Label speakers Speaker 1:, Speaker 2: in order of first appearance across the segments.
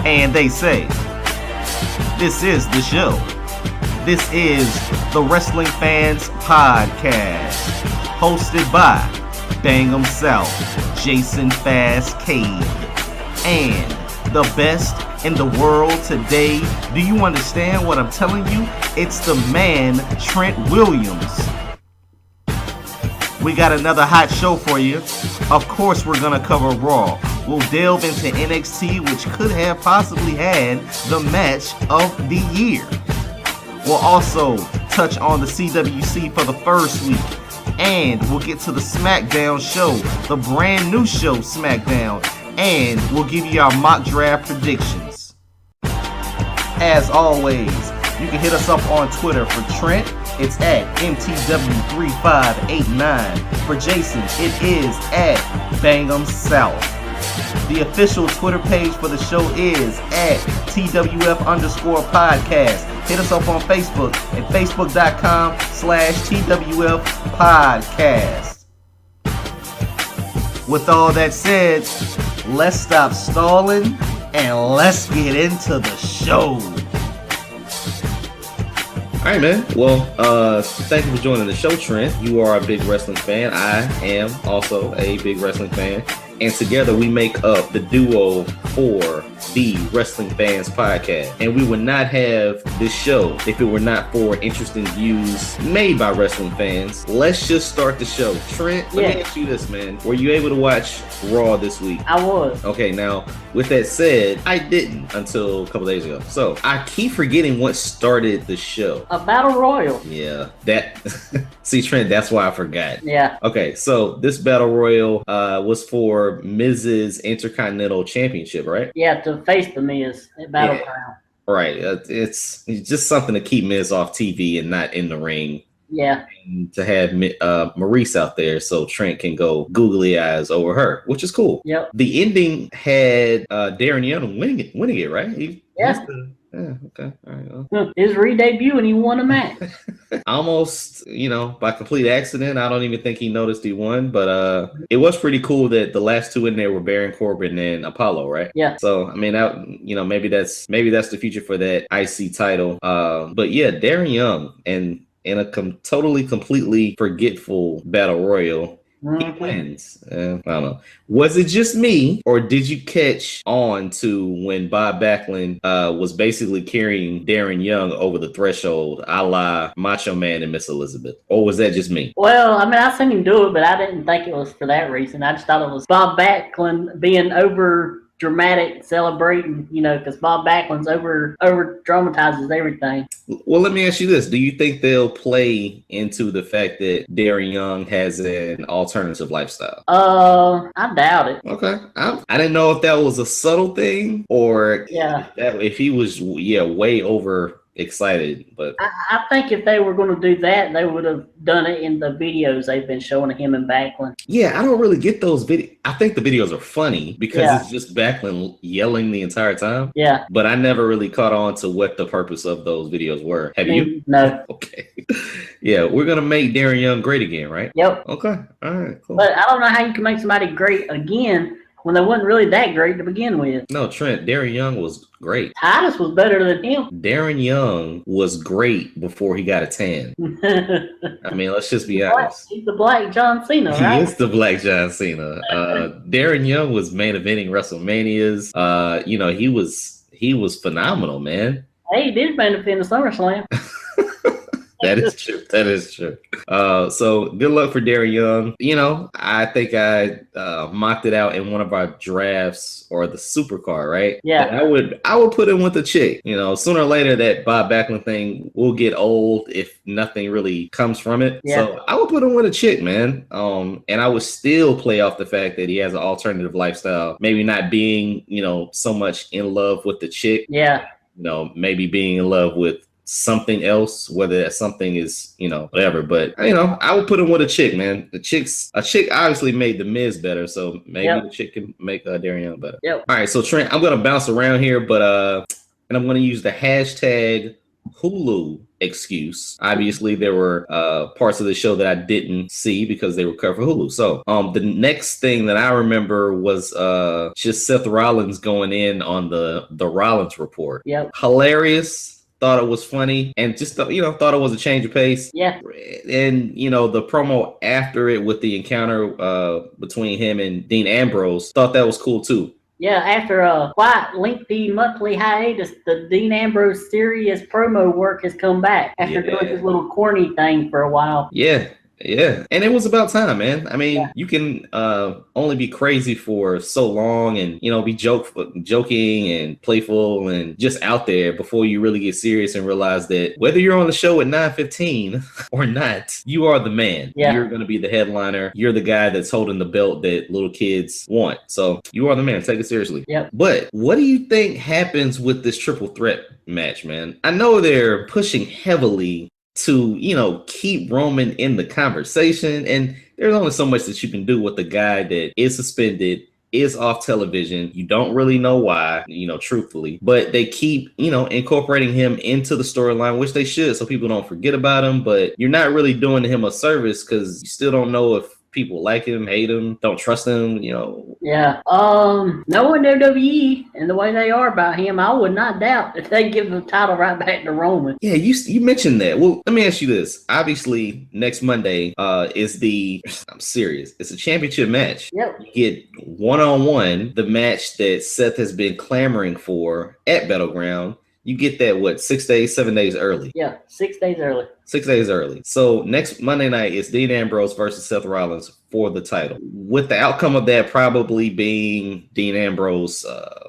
Speaker 1: And they say, this is the show. This is the Wrestling Fans Podcast, hosted by Bang'em South, Jason Fastkade, and the best in the world today. Do you understand what I'm telling you? It's the man, Trent Williams. We got another hot show for you. Of course, we're going to cover Raw. We'll delve into NXT, which could have possibly had the match of the year. We'll also touch on the CWC for the first week. And we'll get to the Smackdown show, the brand new show Smackdown. And we'll give you our mock draft predictions. As always, you can hit us up on Twitter. For Trent, it's at MTW3589. For Jason, it is at Bang'em South. The official Twitter page for the show is at TWF_podcast. Hit us up on Facebook at Facebook.com/TWF podcast. With all that said, let's stop stalling and let's get into the show. All right, man. Well, thank you for joining the show, Trent. You are a big wrestling fan. I am also a big wrestling fan. And together we make up the duo for the Wrestling Fans Podcast. And we would not have this show if it were not for interesting views made by wrestling fans. Let's just start the show. Trent, let me ask you this, man. Were you able to watch Raw this week?
Speaker 2: I was.
Speaker 1: Okay, now, with that said, I didn't until a couple days ago. So, I keep forgetting what started the show.
Speaker 2: A Battle Royal.
Speaker 1: Yeah, that... See, Trent, that's why I forgot.
Speaker 2: Yeah.
Speaker 1: Okay, so this Battle Royal was for Miz's Intercontinental Championship, right?
Speaker 2: Yeah, to face the Miz at Battleground.
Speaker 1: Right. It's just something to keep Miz off TV and not in the ring.
Speaker 2: Yeah.
Speaker 1: And to have Maurice out there so Trent can go googly eyes over her, which is cool.
Speaker 2: Yep.
Speaker 1: The ending had Darren Young winning it, right?
Speaker 2: Yeah.
Speaker 1: Okay. All right. Well.
Speaker 2: His re-debut and he won a match.
Speaker 1: Almost, by complete accident. I don't even think he noticed he won, but it was pretty cool that the last two in there were Baron Corbin and Apollo, right?
Speaker 2: Yeah.
Speaker 1: So I mean, maybe that's the future for that IC title. But yeah, Darren Young and in a completely forgetful Battle Royal. He wins. I don't know. Was it just me, or did you catch on to when Bob Backlund was basically carrying Darren Young over the threshold, a la Macho Man and Miss Elizabeth? Or was that just me?
Speaker 2: Well, I mean, I seen him do it, but I didn't think it was for that reason. I just thought it was Bob Backlund being over dramatic, celebrating, because Bob Backlund's over dramatizes everything.
Speaker 1: Well, let me ask you this. Do you think they'll play into the fact that Darren Young has an alternative lifestyle?
Speaker 2: I doubt it.
Speaker 1: Okay. I didn't know if that was a subtle thing or if he was, way over excited, but
Speaker 2: I think if they were going to do that, they would have done it in the videos they've been showing of him and Backlund.
Speaker 1: Yeah, I don't really get those videos. I think the videos are funny because it's just Backlund yelling the entire time.
Speaker 2: Yeah.
Speaker 1: But I never really caught on to what the purpose of those videos were. Have you?
Speaker 2: No.
Speaker 1: Okay. Yeah, we're going to make Darren Young great again, right?
Speaker 2: Yep.
Speaker 1: Okay. All right, cool.
Speaker 2: But I don't know how you can make somebody great again when they wasn't really that great to begin with.
Speaker 1: No, Trent, Darren Young was great.
Speaker 2: Titus was better than him.
Speaker 1: Darren Young was great before he got a tan. I mean, let's just be honest.
Speaker 2: He's the Black John Cena, right?
Speaker 1: He is the Black John Cena. Darren Young was main eventing WrestleManias. He was phenomenal, man.
Speaker 2: Hey, he did main event the SummerSlam.
Speaker 1: That is true. So good luck for Darren Young. I think I mocked it out in one of our drafts or the supercar, right?
Speaker 2: Yeah.
Speaker 1: And I would put him with the chick. Sooner or later that Bob Backlund thing will get old if nothing really comes from it.
Speaker 2: Yeah.
Speaker 1: So I would put him with a chick, man. And I would still play off the fact that he has an alternative lifestyle. Maybe not being, so much in love with the chick.
Speaker 2: Yeah.
Speaker 1: Maybe being in love with something else, whether that something is, whatever. But, I would put him with a chick, man. A chick obviously made The Miz better, so maybe the chick can make Darren Young better.
Speaker 2: Yep.
Speaker 1: All right, so Trent, I'm going to bounce around here, but and I'm going to use the hashtag Hulu excuse. Obviously, there were parts of the show that I didn't see because they were cut for Hulu. So the next thing that I remember was just Seth Rollins going in on the Rollins report.
Speaker 2: Yep.
Speaker 1: Hilarious. Thought it was funny and just thought it was a change of pace.
Speaker 2: Yeah.
Speaker 1: And the promo after it with the encounter between him and Dean Ambrose, thought that was cool too.
Speaker 2: Yeah, after a quite lengthy monthly hiatus, the Dean Ambrose serious promo work has come back after doing his little corny thing for a while.
Speaker 1: Yeah. Yeah, and it was about time, man. I mean, you can only be crazy for so long and, be joking and playful and just out there before you really get serious and realize that whether you're on the show at 9:15 or not, you are the man. Yeah. You're going to be the headliner. You're the guy that's holding the belt that little kids want. So you are the man. Take it seriously.
Speaker 2: Yep.
Speaker 1: But what do you think happens with this triple threat match, man? I know they're pushing heavily to, keep Roman in the conversation. And there's only so much that you can do with a guy that is suspended, is off television. You don't really know why, truthfully. But they keep, incorporating him into the storyline, which they should, so people don't forget about him. But you're not really doing him a service because you still don't know if people like him, hate him, don't trust him,
Speaker 2: Yeah. Knowing WWE and the way they are about him, I would not doubt that they give the title right back to Roman.
Speaker 1: Yeah, you mentioned that. Well, let me ask you this. Obviously, next Monday is I'm serious. It's a championship match.
Speaker 2: Yep.
Speaker 1: You get one-on-one, the match that Seth has been clamoring for at Battleground. You get that, 6 days, 7 days early?
Speaker 2: Yeah, 6 days early.
Speaker 1: 6 days early. So next Monday night is Dean Ambrose versus Seth Rollins for the title. With the outcome of that probably being Dean Ambrose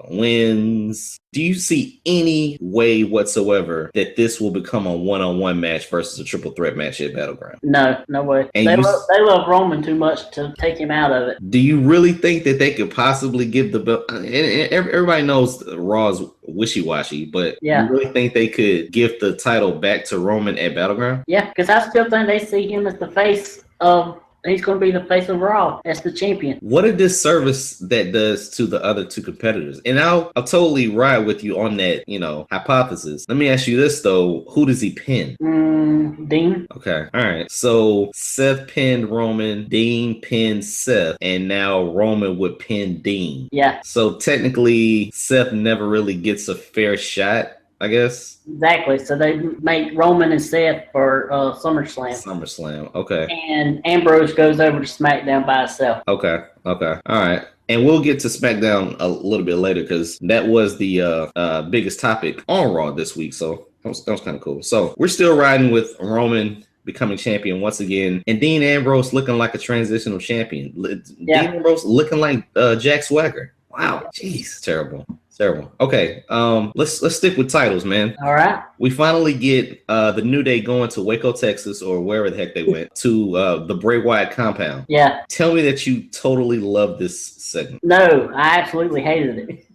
Speaker 1: wins. Do you see any way whatsoever that this will become a one-on-one match versus a triple threat match at Battleground?
Speaker 2: No way. And they love Roman too much to take him out of it.
Speaker 1: Do you really think that they could possibly give the belt? And everybody knows Raw's wishy-washy, but
Speaker 2: yeah.
Speaker 1: You really think they could give the title back to Roman at Battleground?
Speaker 2: Yeah, because I still think they see him as the face of. He's going to be the face of Raw as the champion.
Speaker 1: What a disservice that does to the other two competitors. And I'll totally ride with you on that, hypothesis. Let me ask you this, though. Who does he pin?
Speaker 2: Dean.
Speaker 1: Okay. All right. So Seth pinned Roman, Dean pinned Seth, and now Roman would pin Dean.
Speaker 2: Yeah.
Speaker 1: So technically, Seth never really gets a fair shot, I guess.
Speaker 2: Exactly. So they make Roman and Seth for
Speaker 1: SummerSlam. Okay.
Speaker 2: And Ambrose goes over to SmackDown by himself.
Speaker 1: Okay. All right. And we'll get to SmackDown a little bit later because that was the biggest topic on Raw this week. So that was kind of cool. So we're still riding with Roman becoming champion once again, and Dean Ambrose looking like a transitional champion.
Speaker 2: Yeah.
Speaker 1: Dean Ambrose looking like Jack Swagger. Wow. Jeez. Terrible. Okay, let's stick with titles, man.
Speaker 2: All right.
Speaker 1: We finally get the New Day going to Waco, Texas, or wherever the heck they went, to the Bray Wyatt compound.
Speaker 2: Yeah.
Speaker 1: Tell me that you totally love this segment.
Speaker 2: No, I absolutely hated it.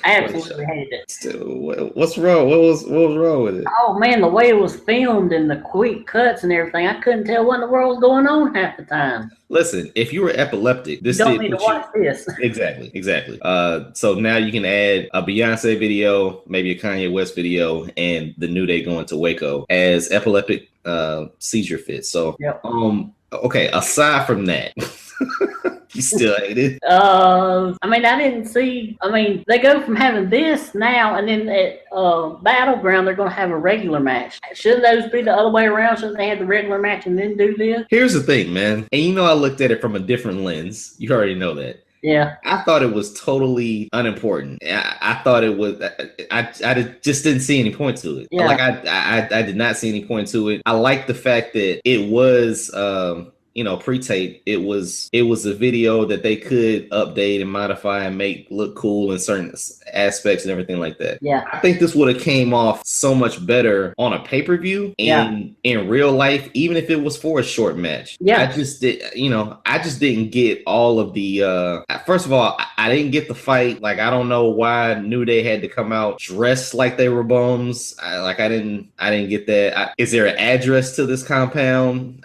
Speaker 2: I absolutely hated
Speaker 1: it. What's wrong? What was wrong with it?
Speaker 2: Oh man, the way it was filmed and the quick cuts and everything, I couldn't tell what in the world was going on half the time.
Speaker 1: Listen, if you were epileptic, this
Speaker 2: you don't need to watch this.
Speaker 1: Exactly. So now you can add a Beyonce video, maybe a Kanye West video, and the New Day going to Waco as epileptic seizure fits. So,
Speaker 2: yep.
Speaker 1: Okay. Aside from that. You still hate it?
Speaker 2: I didn't see. They go from having this now, and then at Battleground, they're going to have a regular match. Shouldn't those be the other way around? Shouldn't they have the regular match and then do this?
Speaker 1: Here's the thing, man. And I looked at it from a different lens. You already know that.
Speaker 2: Yeah.
Speaker 1: I thought it was totally unimportant. I thought it was. I just didn't see any point to it.
Speaker 2: Yeah.
Speaker 1: Like I did not see any point to it. I like the fact that it was. Pre-tape. It was a video that they could update and modify and make look cool in certain aspects and everything like that.
Speaker 2: Yeah.
Speaker 1: I think this would have came off so much better on a pay-per-view in real life, even if it was for a short match.
Speaker 2: Yeah.
Speaker 1: I just didn't get all of the first of all, I didn't get the fight. Like, I don't know why New Day had to come out dressed like they were bums. I didn't get that. Is there an address to this compound?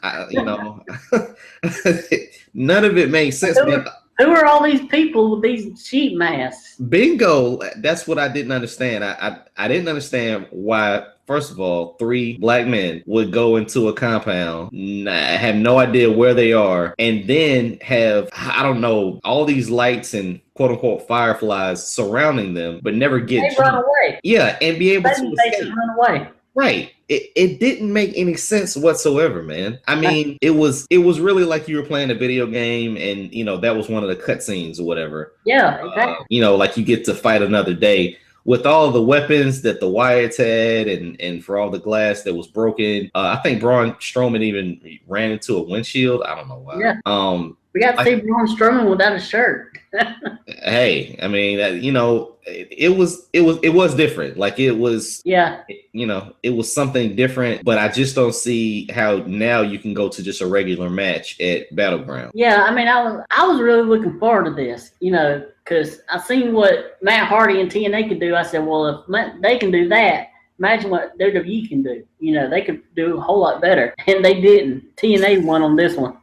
Speaker 1: None of it makes sense, man.
Speaker 2: Who are all these people with these sheep masks?
Speaker 1: Bingo. That's what I didn't understand. I didn't understand why. First of all, 3 black men would go into a compound, have no idea where they are, and then have, I don't know, all these lights and quote unquote fireflies surrounding them, but never get
Speaker 2: They run away.
Speaker 1: Yeah, and be able to escape.
Speaker 2: Run away.
Speaker 1: Right. It didn't make any sense whatsoever, man. I mean, it was really like you were playing a video game, and that was one of the cutscenes or whatever.
Speaker 2: Yeah, exactly.
Speaker 1: Like you get to fight another day. With all the weapons that the Wyatts had, and for all the glass that was broken, I think Braun Strowman even ran into a windshield. I don't know why.
Speaker 2: Yeah. We got to see Braun Strowman without a shirt.
Speaker 1: Hey, I mean, it was different. Like it was, it was something different. But I just don't see how now you can go to just a regular match at Battleground.
Speaker 2: Yeah, I mean, I was really looking forward to this, because I seen what Matt Hardy and TNA could do. I said, well, if they can do that, imagine what WWE can do. They could do a whole lot better, and they didn't. TNA won on this one.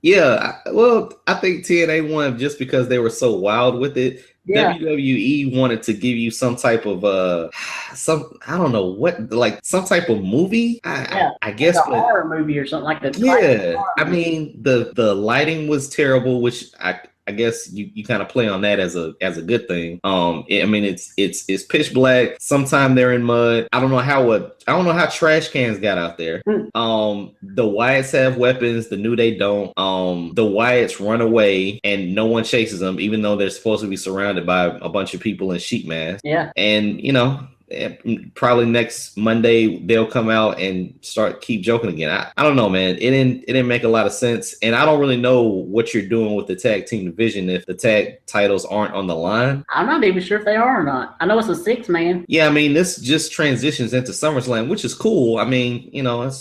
Speaker 1: Yeah, well, I think TNA won just because they were so wild with it. Yeah. WWE wanted to give you some type of I don't know what, like some type of movie. I guess
Speaker 2: like a horror movie or something like that.
Speaker 1: Yeah, I mean the lighting was terrible, which I guess you kind of play on that as a good thing. I mean it's pitch black. Sometime they're in mud. I don't know how trash cans got out there. The Wyatts have weapons. The New Day don't. The Wyatts run away and no one chases them, even though they're supposed to be surrounded by a bunch of people in sheet masks.
Speaker 2: Yeah,
Speaker 1: and probably next Monday they'll come out and keep joking again. I don't know, man. It didn't make a lot of sense, and I don't really know what you're doing with the tag team division if the tag titles aren't on the line.
Speaker 2: I'm not even sure if they are or not. I know it's a 6-man.
Speaker 1: Yeah, I mean this just transitions into SummerSlam, which is cool. I mean,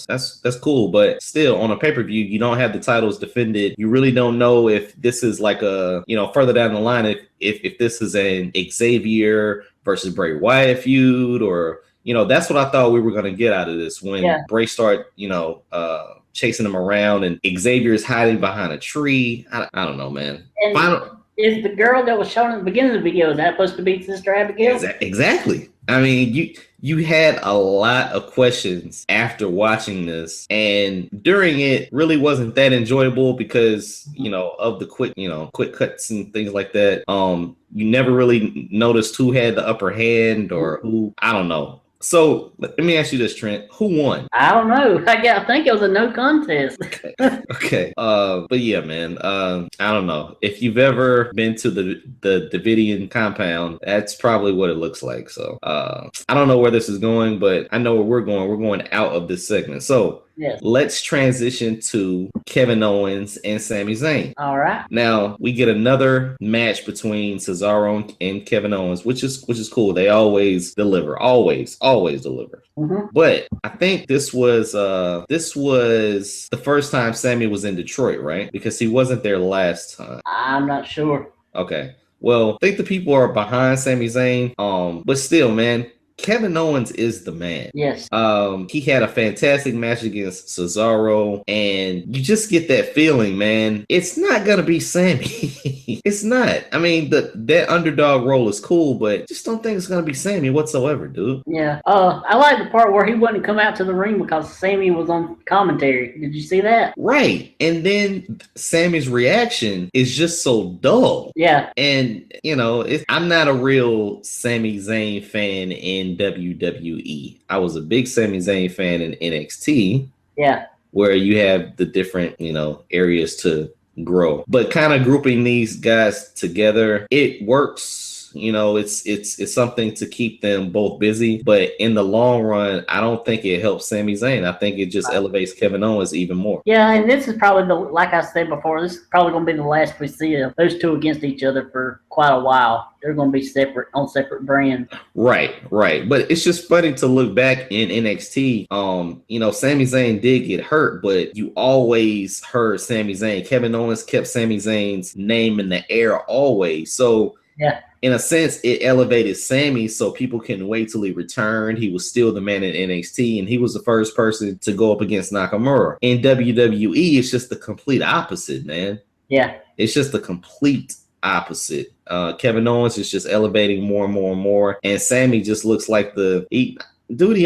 Speaker 1: that's cool, but still on a pay-per-view you don't have the titles defended. You really don't know if this is like a further down the line if this is an Xavier versus Bray Wyatt feud, or that's what I thought we were going to get out of this when Bray started chasing him around and Xavier's hiding behind a tree. I don't know, man.
Speaker 2: Is the girl that was shown at the beginning of the video, is that supposed to be Sister Abigail?
Speaker 1: Exactly. I mean, you had a lot of questions after watching this, and during it really wasn't that enjoyable because of the quick cuts and things like that. You never really noticed who had the upper hand or who. I don't know. So let me ask you this, Trent. Who won?
Speaker 2: I don't know. I think it was a no contest.
Speaker 1: Okay. But yeah, man. I don't know. If you've ever been to the Davidian compound, that's probably what it looks like. So I don't know where this is going, but I know where we're going. We're going out of this segment. So let's transition to Kevin Owens and Sami Zayn.
Speaker 2: All right.
Speaker 1: Now we get another match between Cesaro and Kevin Owens, which is cool. They always deliver. Always deliver.
Speaker 2: Mm-hmm.
Speaker 1: But I think this was the first time Sami was in Detroit, right? Because he wasn't there last time.
Speaker 2: I'm not sure.
Speaker 1: Okay. Well, I think the people are behind Sami Zayn. But still, man, Kevin Owens is the man.
Speaker 2: Yes.
Speaker 1: He had a fantastic match against Cesaro, and you just get that feeling, man. It's not gonna be Sammy. It's not. I mean, that underdog role is cool, but just don't think it's gonna be Sammy whatsoever, dude.
Speaker 2: Yeah. I like the part where he wouldn't come out to the ring because Sammy was on commentary. Did you see that?
Speaker 1: Right. And then Sammy's reaction is just so dull.
Speaker 2: Yeah.
Speaker 1: And I'm not a real Sami Zayn fan in WWE. I was a big Sami Zayn fan in NXT.
Speaker 2: Yeah.
Speaker 1: Where you have the different, areas to grow. But kind of grouping these guys together, it works. It's something to keep them both busy, but in the long run, I don't think it helps Sami Zayn. I think it just elevates Kevin Owens even more.
Speaker 2: Yeah, and this is probably like I said before, this is probably going to be the last we see of those two against each other for quite a while. They're going to be separate brands. Right.
Speaker 1: But it's just funny to look back in NXT. Sami Zayn did get hurt, but you always heard Sami Zayn. Kevin Owens kept Sami Zayn's name in the air always. So
Speaker 2: yeah.
Speaker 1: In a sense, it elevated Sammy so people can wait till he returned. He was still the man in NXT, and he was the first person to go up against Nakamura. In WWE, it's just the complete opposite, man.
Speaker 2: Yeah.
Speaker 1: It's just the complete opposite. Kevin Owens is just elevating more and more and more, and Sammy just looks like he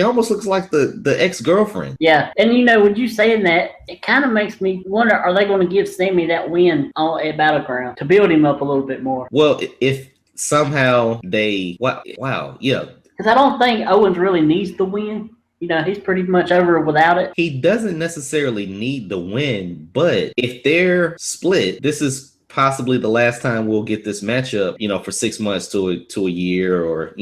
Speaker 1: almost looks like the ex-girlfriend.
Speaker 2: Yeah, and with you saying that, it kind of makes me wonder, are they going to give Sammy that win at Battleground to build him up a little bit more?
Speaker 1: Well, if somehow wow, yeah.
Speaker 2: Because I don't think Owens really needs the win. He's pretty much over without it.
Speaker 1: He doesn't necessarily need the win, but if they're split, this is possibly the last time we'll get this matchup, for 6 months to a year, or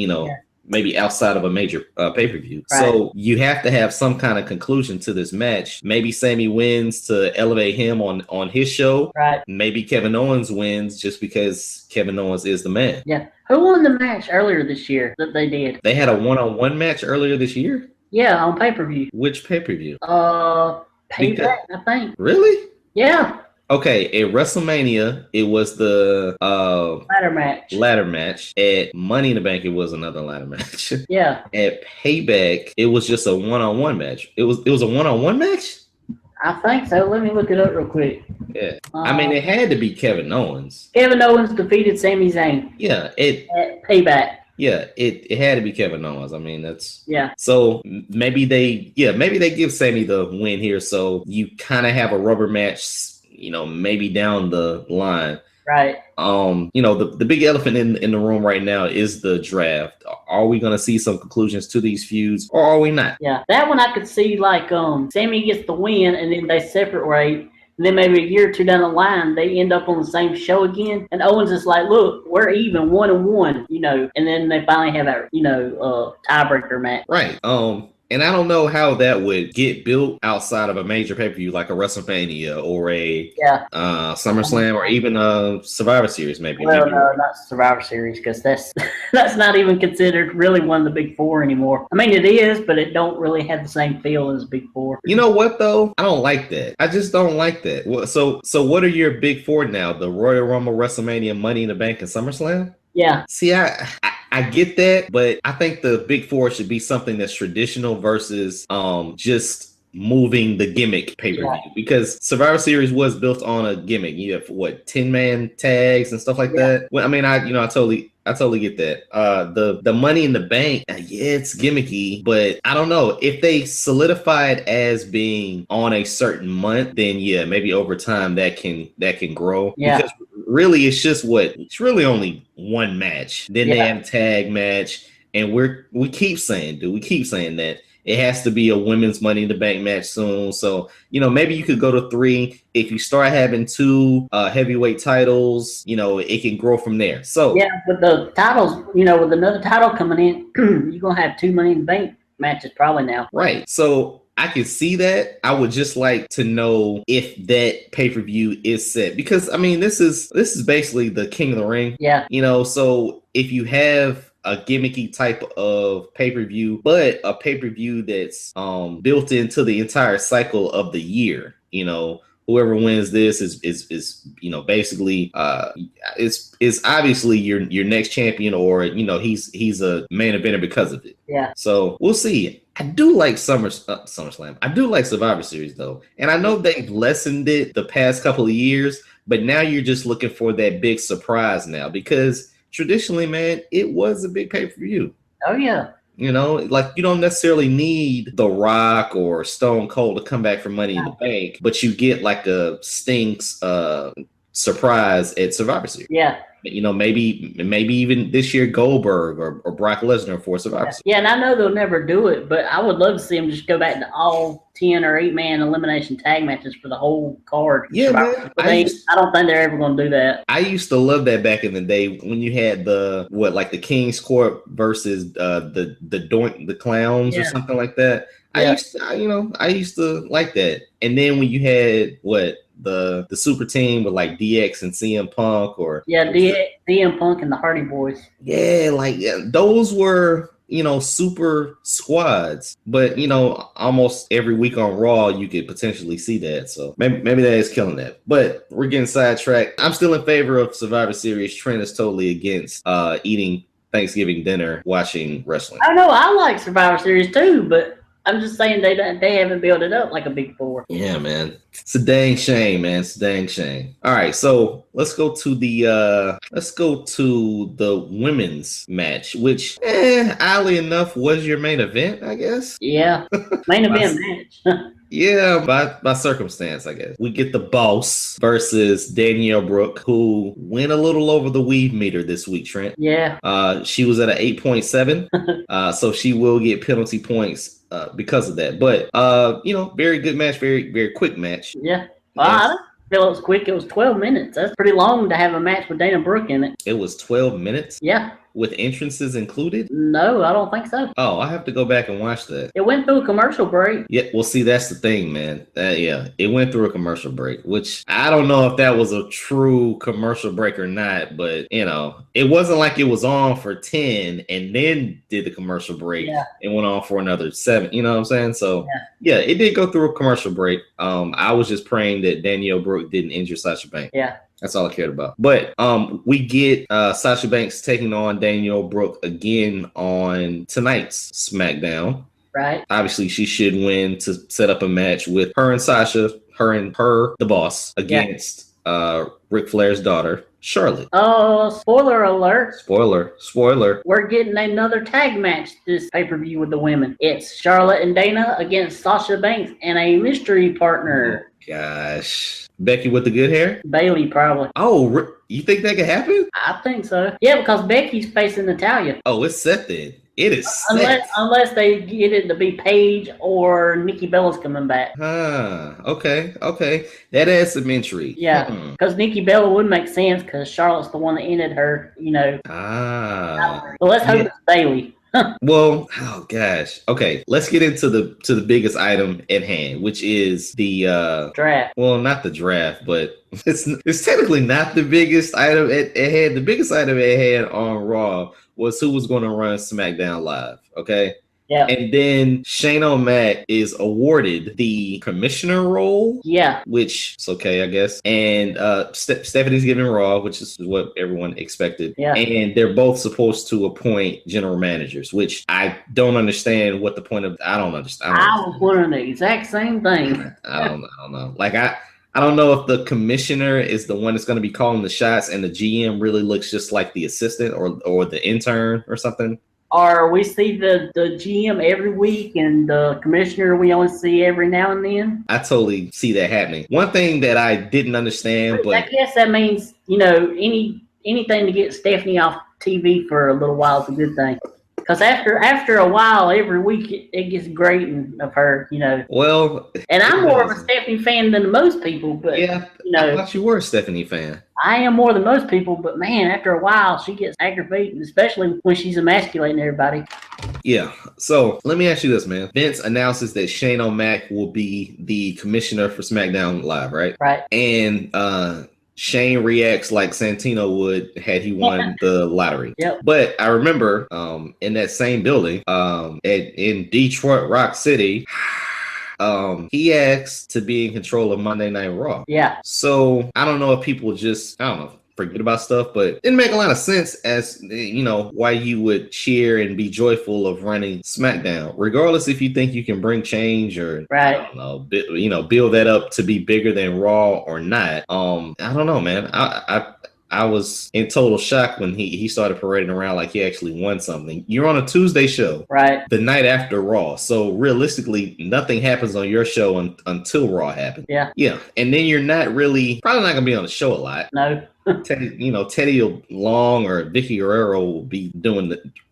Speaker 1: maybe outside of a major pay-per-view. Right. So you have to have some kind of conclusion to this match. Maybe Sammy wins to elevate him on his show.
Speaker 2: Right.
Speaker 1: Maybe Kevin Owens wins just because Kevin Owens is the man.
Speaker 2: Yeah. Who won the match earlier this year that they did?
Speaker 1: They had a one-on-one match earlier this year?
Speaker 2: Yeah, on pay-per-view.
Speaker 1: Which pay-per-view?
Speaker 2: Payback, I think.
Speaker 1: Really?
Speaker 2: Yeah.
Speaker 1: Okay, at WrestleMania, it was the
Speaker 2: ladder match.
Speaker 1: At Money in the Bank, it was another ladder match.
Speaker 2: Yeah.
Speaker 1: At Payback, it was just a one-on-one match. It was a one-on-one match?
Speaker 2: I think so. Let me look it up real quick.
Speaker 1: Yeah. I mean, it had to be Kevin Owens.
Speaker 2: Kevin Owens defeated Sammy Zayn.
Speaker 1: Yeah.
Speaker 2: At Payback.
Speaker 1: Yeah, it had to be Kevin Owens. I mean, that's
Speaker 2: yeah.
Speaker 1: So maybe they give Sammy the win here, so you kind of have a rubber match, maybe down the line.
Speaker 2: Right.
Speaker 1: The big elephant in the room right now is the draft. Are we gonna see some conclusions to these feuds, or are we not?
Speaker 2: Yeah, that one I could see, like Sammy gets the win and then they separate. And then maybe a year or two down the line, they end up on the same show again. And Owens is like, look, we're even 1-1, and then they finally have that, tiebreaker match.
Speaker 1: Right. And I don't know how that would get built outside of a major pay-per-view like a WrestleMania or a SummerSlam, or even a Survivor Series, maybe.
Speaker 2: Well, no, not Survivor Series, because that's not even considered really one of the big four anymore. I mean, it is, but it don't really have the same feel as Big Four.
Speaker 1: You know what, though? I don't like that. I just don't like that. So what are your big four now? The Royal Rumble, WrestleMania, Money in the Bank, and SummerSlam?
Speaker 2: Yeah.
Speaker 1: See, I get that, but I think the big four should be something that's traditional versus just moving the gimmick pay-per-view, because Survivor Series was built on a gimmick. You have 10-man tags and stuff like that. Well, I mean, I totally get that. The Money in the Bank, it's gimmicky, but I don't know if they solidify it as being on a certain month, then maybe over time that can grow.
Speaker 2: Yeah.
Speaker 1: Because really, it's really only one match. Then they have a tag match, and we keep saying that it has to be a women's Money in the Bank match soon. So, maybe you could go to 3. If you start having 2 heavyweight titles, it can grow from there. So
Speaker 2: yeah, with the titles, with another title coming in, you're going to have 2 Money in the Bank matches probably now.
Speaker 1: Right. So I can see that. I would just like to know if that pay-per-view is set, because I mean, this is basically the King of the Ring.
Speaker 2: Yeah.
Speaker 1: So if you have a gimmicky type of pay-per-view, but a pay-per-view that's built into the entire cycle of the year, whoever wins this is basically is obviously your next champion, or he's a main eventer because of it.
Speaker 2: Yeah.
Speaker 1: So we'll see. I do like SummerSlam. I do like Survivor Series though, and I know they've lessened it the past couple of years, but now you're just looking for that big surprise now, because traditionally, man, it was a big pay-per-view.
Speaker 2: Oh yeah.
Speaker 1: You don't necessarily need The Rock or Stone Cold to come back from Money in the Bank, but you get like a Sting's surprise at Survivor Series.
Speaker 2: Yeah.
Speaker 1: Maybe even this year Goldberg or Brock Lesnar for Survivor Series.
Speaker 2: Yeah, and I know they'll never do it, but I would love to see them just go back to all 10 or 8-man elimination tag matches for the whole card.
Speaker 1: Yeah, man.
Speaker 2: I don't think they're ever going to do that.
Speaker 1: I used to love that back in the day when you had the King's Court versus the Clowns or something like that. Yeah. I used to like that. And then when you had the super team with like DX and CM Punk, or
Speaker 2: CM Punk and the Hardy Boys.
Speaker 1: Yeah, those were super squads. But almost every week on Raw you could potentially see that. So maybe that is killing that. But we're getting sidetracked. I'm still in favor of Survivor Series. Trent is totally against eating Thanksgiving dinner watching wrestling.
Speaker 2: I know I like Survivor Series too, but I'm just saying they haven't built it up like a big four.
Speaker 1: Yeah, man. It's a dang shame, man. It's a dang shame. All right, so let's go to the women's match, which oddly enough was your main event, I guess.
Speaker 2: Yeah. Main event match.
Speaker 1: Yeah, by circumstance, I guess. We get the Boss versus Danielle Brooke, who went a little over the weave meter this week, Trent.
Speaker 2: Yeah.
Speaker 1: She was at an 8.7, so she will get penalty points because of that. But, very good match, very, very quick match.
Speaker 2: Yeah. Well, I don't feel it was quick. It was 12 minutes. That's pretty long to have a match with Dana Brooke in it.
Speaker 1: It was 12 minutes?
Speaker 2: Yeah.
Speaker 1: With entrances included?
Speaker 2: No, I don't think so.
Speaker 1: Oh, I have to go back and watch that.
Speaker 2: It went through a commercial break.
Speaker 1: Yeah, well, see, that's the thing, man. It went through a commercial break, which I don't know if that was a true commercial break or not, but, it wasn't like it was on for 10 and then did the commercial break and went on for another 7. You know what I'm saying? So, yeah, it did go through a commercial break. I was just praying that Danielle Brooke didn't injure Sasha Banks.
Speaker 2: Yeah.
Speaker 1: That's all I cared about. But we get Sasha Banks taking on Danielle Brooke again on tonight's SmackDown.
Speaker 2: Right.
Speaker 1: Obviously, she should win to set up a match with her and Sasha, the Boss, against Ric Flair's daughter, Charlotte.
Speaker 2: Oh, spoiler alert.
Speaker 1: Spoiler.
Speaker 2: We're getting another tag match this pay-per-view with the women. It's Charlotte and Dana against Sasha Banks and a mystery partner.
Speaker 1: Oh, gosh. Becky with the good hair?
Speaker 2: Bailey, probably.
Speaker 1: Oh, you think that could happen?
Speaker 2: I think so. Yeah, because Becky's facing Natalya.
Speaker 1: Oh, it's set then. It is set.
Speaker 2: Unless they get it to be Paige or Nikki Bella's coming back.
Speaker 1: Okay. That adds some intrigue.
Speaker 2: Yeah, because Nikki Bella would make sense because Charlotte's the one that ended her, So let's hope it's Bailey.
Speaker 1: Well, oh gosh. Okay, let's get into the biggest item at hand, which is the
Speaker 2: draft.
Speaker 1: Well, not the draft, but it's technically not the biggest item at hand. The biggest item at hand on Raw was who was going to run SmackDown Live. Okay.
Speaker 2: Yeah.
Speaker 1: And then Shane O'Mac is awarded the commissioner role.
Speaker 2: Yeah.
Speaker 1: Which is okay, I guess. And Stephanie's given Raw, which is what everyone expected.
Speaker 2: Yeah.
Speaker 1: And they're both supposed to appoint general managers, which I don't understand what the point of. I don't understand.
Speaker 2: I was wondering the exact same thing.
Speaker 1: I don't know. Like I don't know if the commissioner is the one that's going to be calling the shots and the GM really looks just like the assistant or the intern or something.
Speaker 2: Or we see the GM every week and the commissioner we only see every now and then.
Speaker 1: I totally see that happening. One thing that I didn't understand, but
Speaker 2: I guess that means, anything to get Stephanie off TV for a little while is a good thing. Because after a while, every week it gets grating of her,
Speaker 1: Well,
Speaker 2: and I'm more of a Stephanie fan than most people, but
Speaker 1: yeah, I thought you were a Stephanie fan.
Speaker 2: I am more than most people, but man, after a while, she gets aggravating, especially when she's emasculating everybody.
Speaker 1: Yeah. So let me ask you this, man. Vince announces that Shane O'Mac will be the commissioner for SmackDown Live, right?
Speaker 2: Right.
Speaker 1: And Shane reacts like Santino would had he won the lottery.
Speaker 2: Yep.
Speaker 1: But I remember in that same building in Detroit Rock City, he asked to be in control of Monday Night Raw.
Speaker 2: Yeah.
Speaker 1: So I don't know if people just, forget about stuff, but it didn't make a lot of sense as, why you would cheer and be joyful of running SmackDown, regardless if you think you can bring change or,
Speaker 2: right.
Speaker 1: I don't know, build that up to be bigger than Raw or not. I don't know, man. I was in total shock when he started parading around like he actually won something. You're on a Tuesday show,
Speaker 2: right? The
Speaker 1: night after Raw. So realistically, nothing happens on your show until Raw happens.
Speaker 2: Yeah.
Speaker 1: Yeah. And then you're probably not going to be on the show a lot.
Speaker 2: No.
Speaker 1: Teddy Long or Vicky Guerrero will be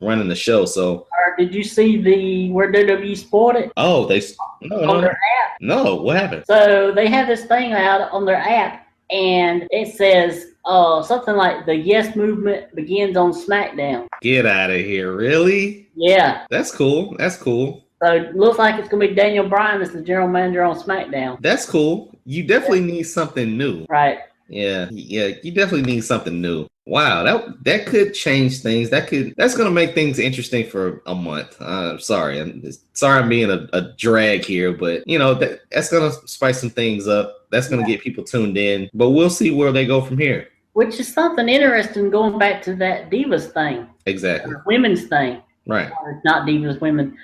Speaker 1: running the show. So
Speaker 2: did you see where WWE spoiled it?
Speaker 1: Oh,
Speaker 2: on their app.
Speaker 1: No, what happened?
Speaker 2: So they have this thing out on their app and it says something like the Yes Movement begins on SmackDown.
Speaker 1: Get out of here. Really?
Speaker 2: Yeah.
Speaker 1: That's cool. So
Speaker 2: it looks like it's going to be Daniel Bryan as the general manager on SmackDown.
Speaker 1: That's cool. You definitely need something new.
Speaker 2: Right.
Speaker 1: Yeah, you definitely need something new. Wow, that could change things. That's going to make things interesting for a month. Sorry I'm being a drag here, but that's going to spice some things up. That's going to get people tuned in, but we'll see where they go from here.
Speaker 2: Which is something interesting going back to that Divas thing.
Speaker 1: Exactly.
Speaker 2: Women's thing.
Speaker 1: Right.
Speaker 2: Or not Divas Women.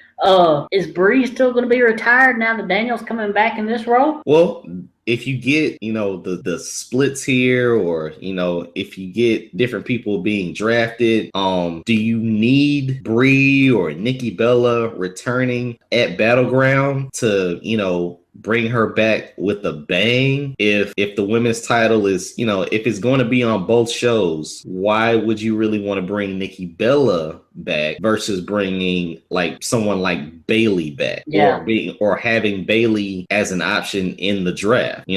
Speaker 2: Is Bree still going to be retired now that Daniel's coming back in this role?
Speaker 1: Well, if you get, the splits here, or, if you get different people being drafted, do you need Bree or Nikki Bella returning at Battleground to, bring her back with a bang? If the women's title is, if it's going to be on both shows, why would you really want to bring Nikki Bella back versus bringing like someone like Bailey back?
Speaker 2: Yeah.
Speaker 1: Or having Bailey as an option in the draft,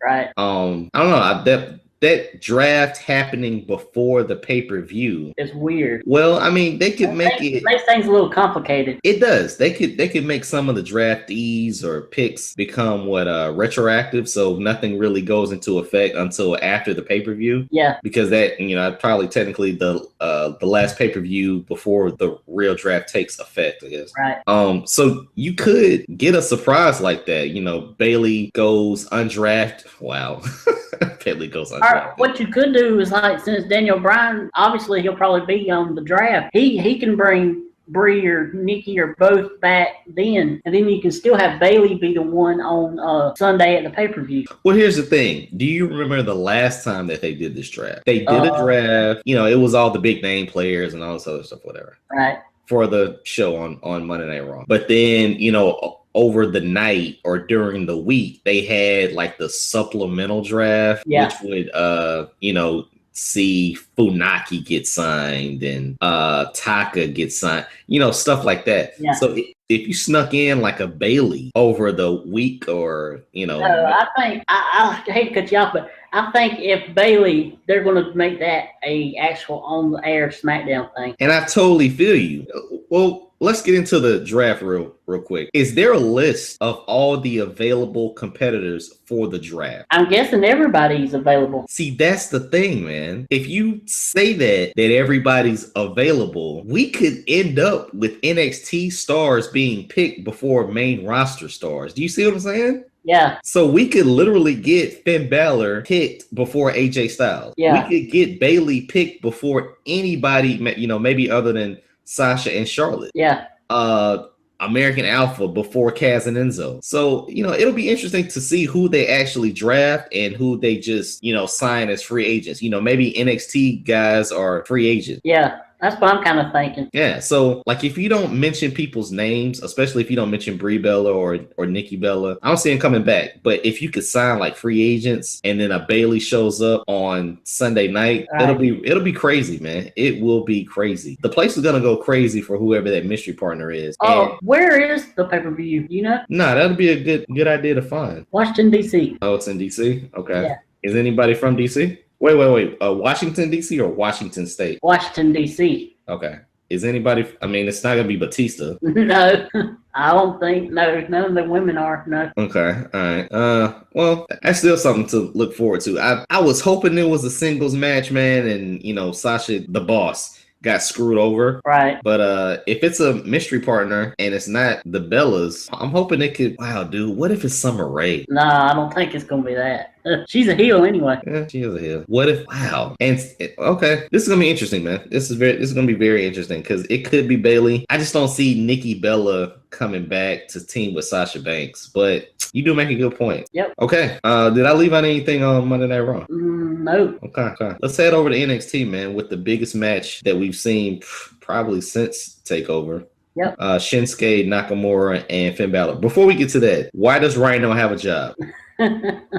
Speaker 2: Right.
Speaker 1: I don't know. That draft happening before the pay-per-view,
Speaker 2: it's weird.
Speaker 1: Well, I mean, they could make it
Speaker 2: makes things a little complicated.
Speaker 1: It does. They could make some of the draftees or picks become retroactive, so nothing really goes into effect until after the pay-per-view.
Speaker 2: Yeah.
Speaker 1: Because that, probably technically the last pay-per-view before the real draft takes effect, I guess.
Speaker 2: Right.
Speaker 1: So you could get a surprise like that. Bailey goes undrafted. Wow. Bailey goes undrafted.
Speaker 2: What you could do is, like, since Daniel Bryan, obviously he'll probably be on the draft, he can bring Bree or Nikki or both back then, and then you can still have Bailey be the one on Sunday at the pay-per-view.
Speaker 1: Well, here's the thing. Do you remember the last time that they did this draft? They did a draft, it was all the big name players and all this other stuff, whatever.
Speaker 2: Right.
Speaker 1: For the show on Monday Night Raw. But then, over the night or during the week, they had like the supplemental draft, which would, see Funaki get signed and Taka get signed, stuff like that.
Speaker 2: Yeah.
Speaker 1: So if you snuck in like a Bailey over the week, or
Speaker 2: No, I think I hate to cut you off, but I think if Bailey, they're going to make that a actual on the air SmackDown thing.
Speaker 1: And I totally feel you. Well, let's get into the draft real quick. Is there a list of all the available competitors for the draft?
Speaker 2: I'm guessing everybody's available.
Speaker 1: See, that's the thing, man. If you say that everybody's available, we could end up with NXT stars being picked before main roster stars. Do you see what I'm saying?
Speaker 2: Yeah.
Speaker 1: So we could literally get Finn Balor picked before AJ Styles.
Speaker 2: Yeah.
Speaker 1: We could get Bailey picked before anybody, maybe other than Sasha and Charlotte.
Speaker 2: Yeah.
Speaker 1: American Alpha before Kaz and Enzo. So, it'll be interesting to see who they actually draft and who they just, sign as free agents. Maybe NXT guys are free agents.
Speaker 2: Yeah. That's what I'm kind of thinking.
Speaker 1: Yeah, so like if you don't mention people's names, especially if you don't mention Brie Bella or Nikki Bella, I don't see them coming back. But if you could sign like free agents and then a Bailey shows up on Sunday night, right, it'll be crazy, man. It will be crazy. The place is gonna go crazy for whoever that mystery partner is.
Speaker 2: Oh, where is the pay-per-view?
Speaker 1: Nah, that'll be a good idea to find.
Speaker 2: Washington, D.C.
Speaker 1: Oh, it's in D.C.? Okay.
Speaker 2: Yeah.
Speaker 1: Is anybody from D.C.? Wait. Washington, D.C. or Washington State?
Speaker 2: Washington, D.C.
Speaker 1: Okay. Is anybody, it's not going to be Batista.
Speaker 2: No, I don't think, no, none of the women are, no.
Speaker 1: Okay, all right. Well, that's still something to look forward to. I was hoping it was a singles match, man, and, Sasha, the boss, got screwed over.
Speaker 2: Right.
Speaker 1: But if it's a mystery partner and it's not the Bellas, I'm hoping it could, wow, dude, what if it's Summer Rae?
Speaker 2: Nah, I don't think it's going to be that. She's a heel anyway.
Speaker 1: Yeah, she is a heel. What if, wow. And okay, this is going to be interesting, man. This is going to be very interesting because it could be Bailey. I just don't see Nikki Bella coming back to team with Sasha Banks, but you do make a good point.
Speaker 2: Yep.
Speaker 1: Okay. Did I leave out anything on Monday Night Raw?
Speaker 2: No.
Speaker 1: Okay. Let's head over to NXT, man, with the biggest match that we've seen probably since TakeOver.
Speaker 2: Yep.
Speaker 1: Shinsuke Nakamura and Finn Balor. Before we get to that, why does Rhyno have a job?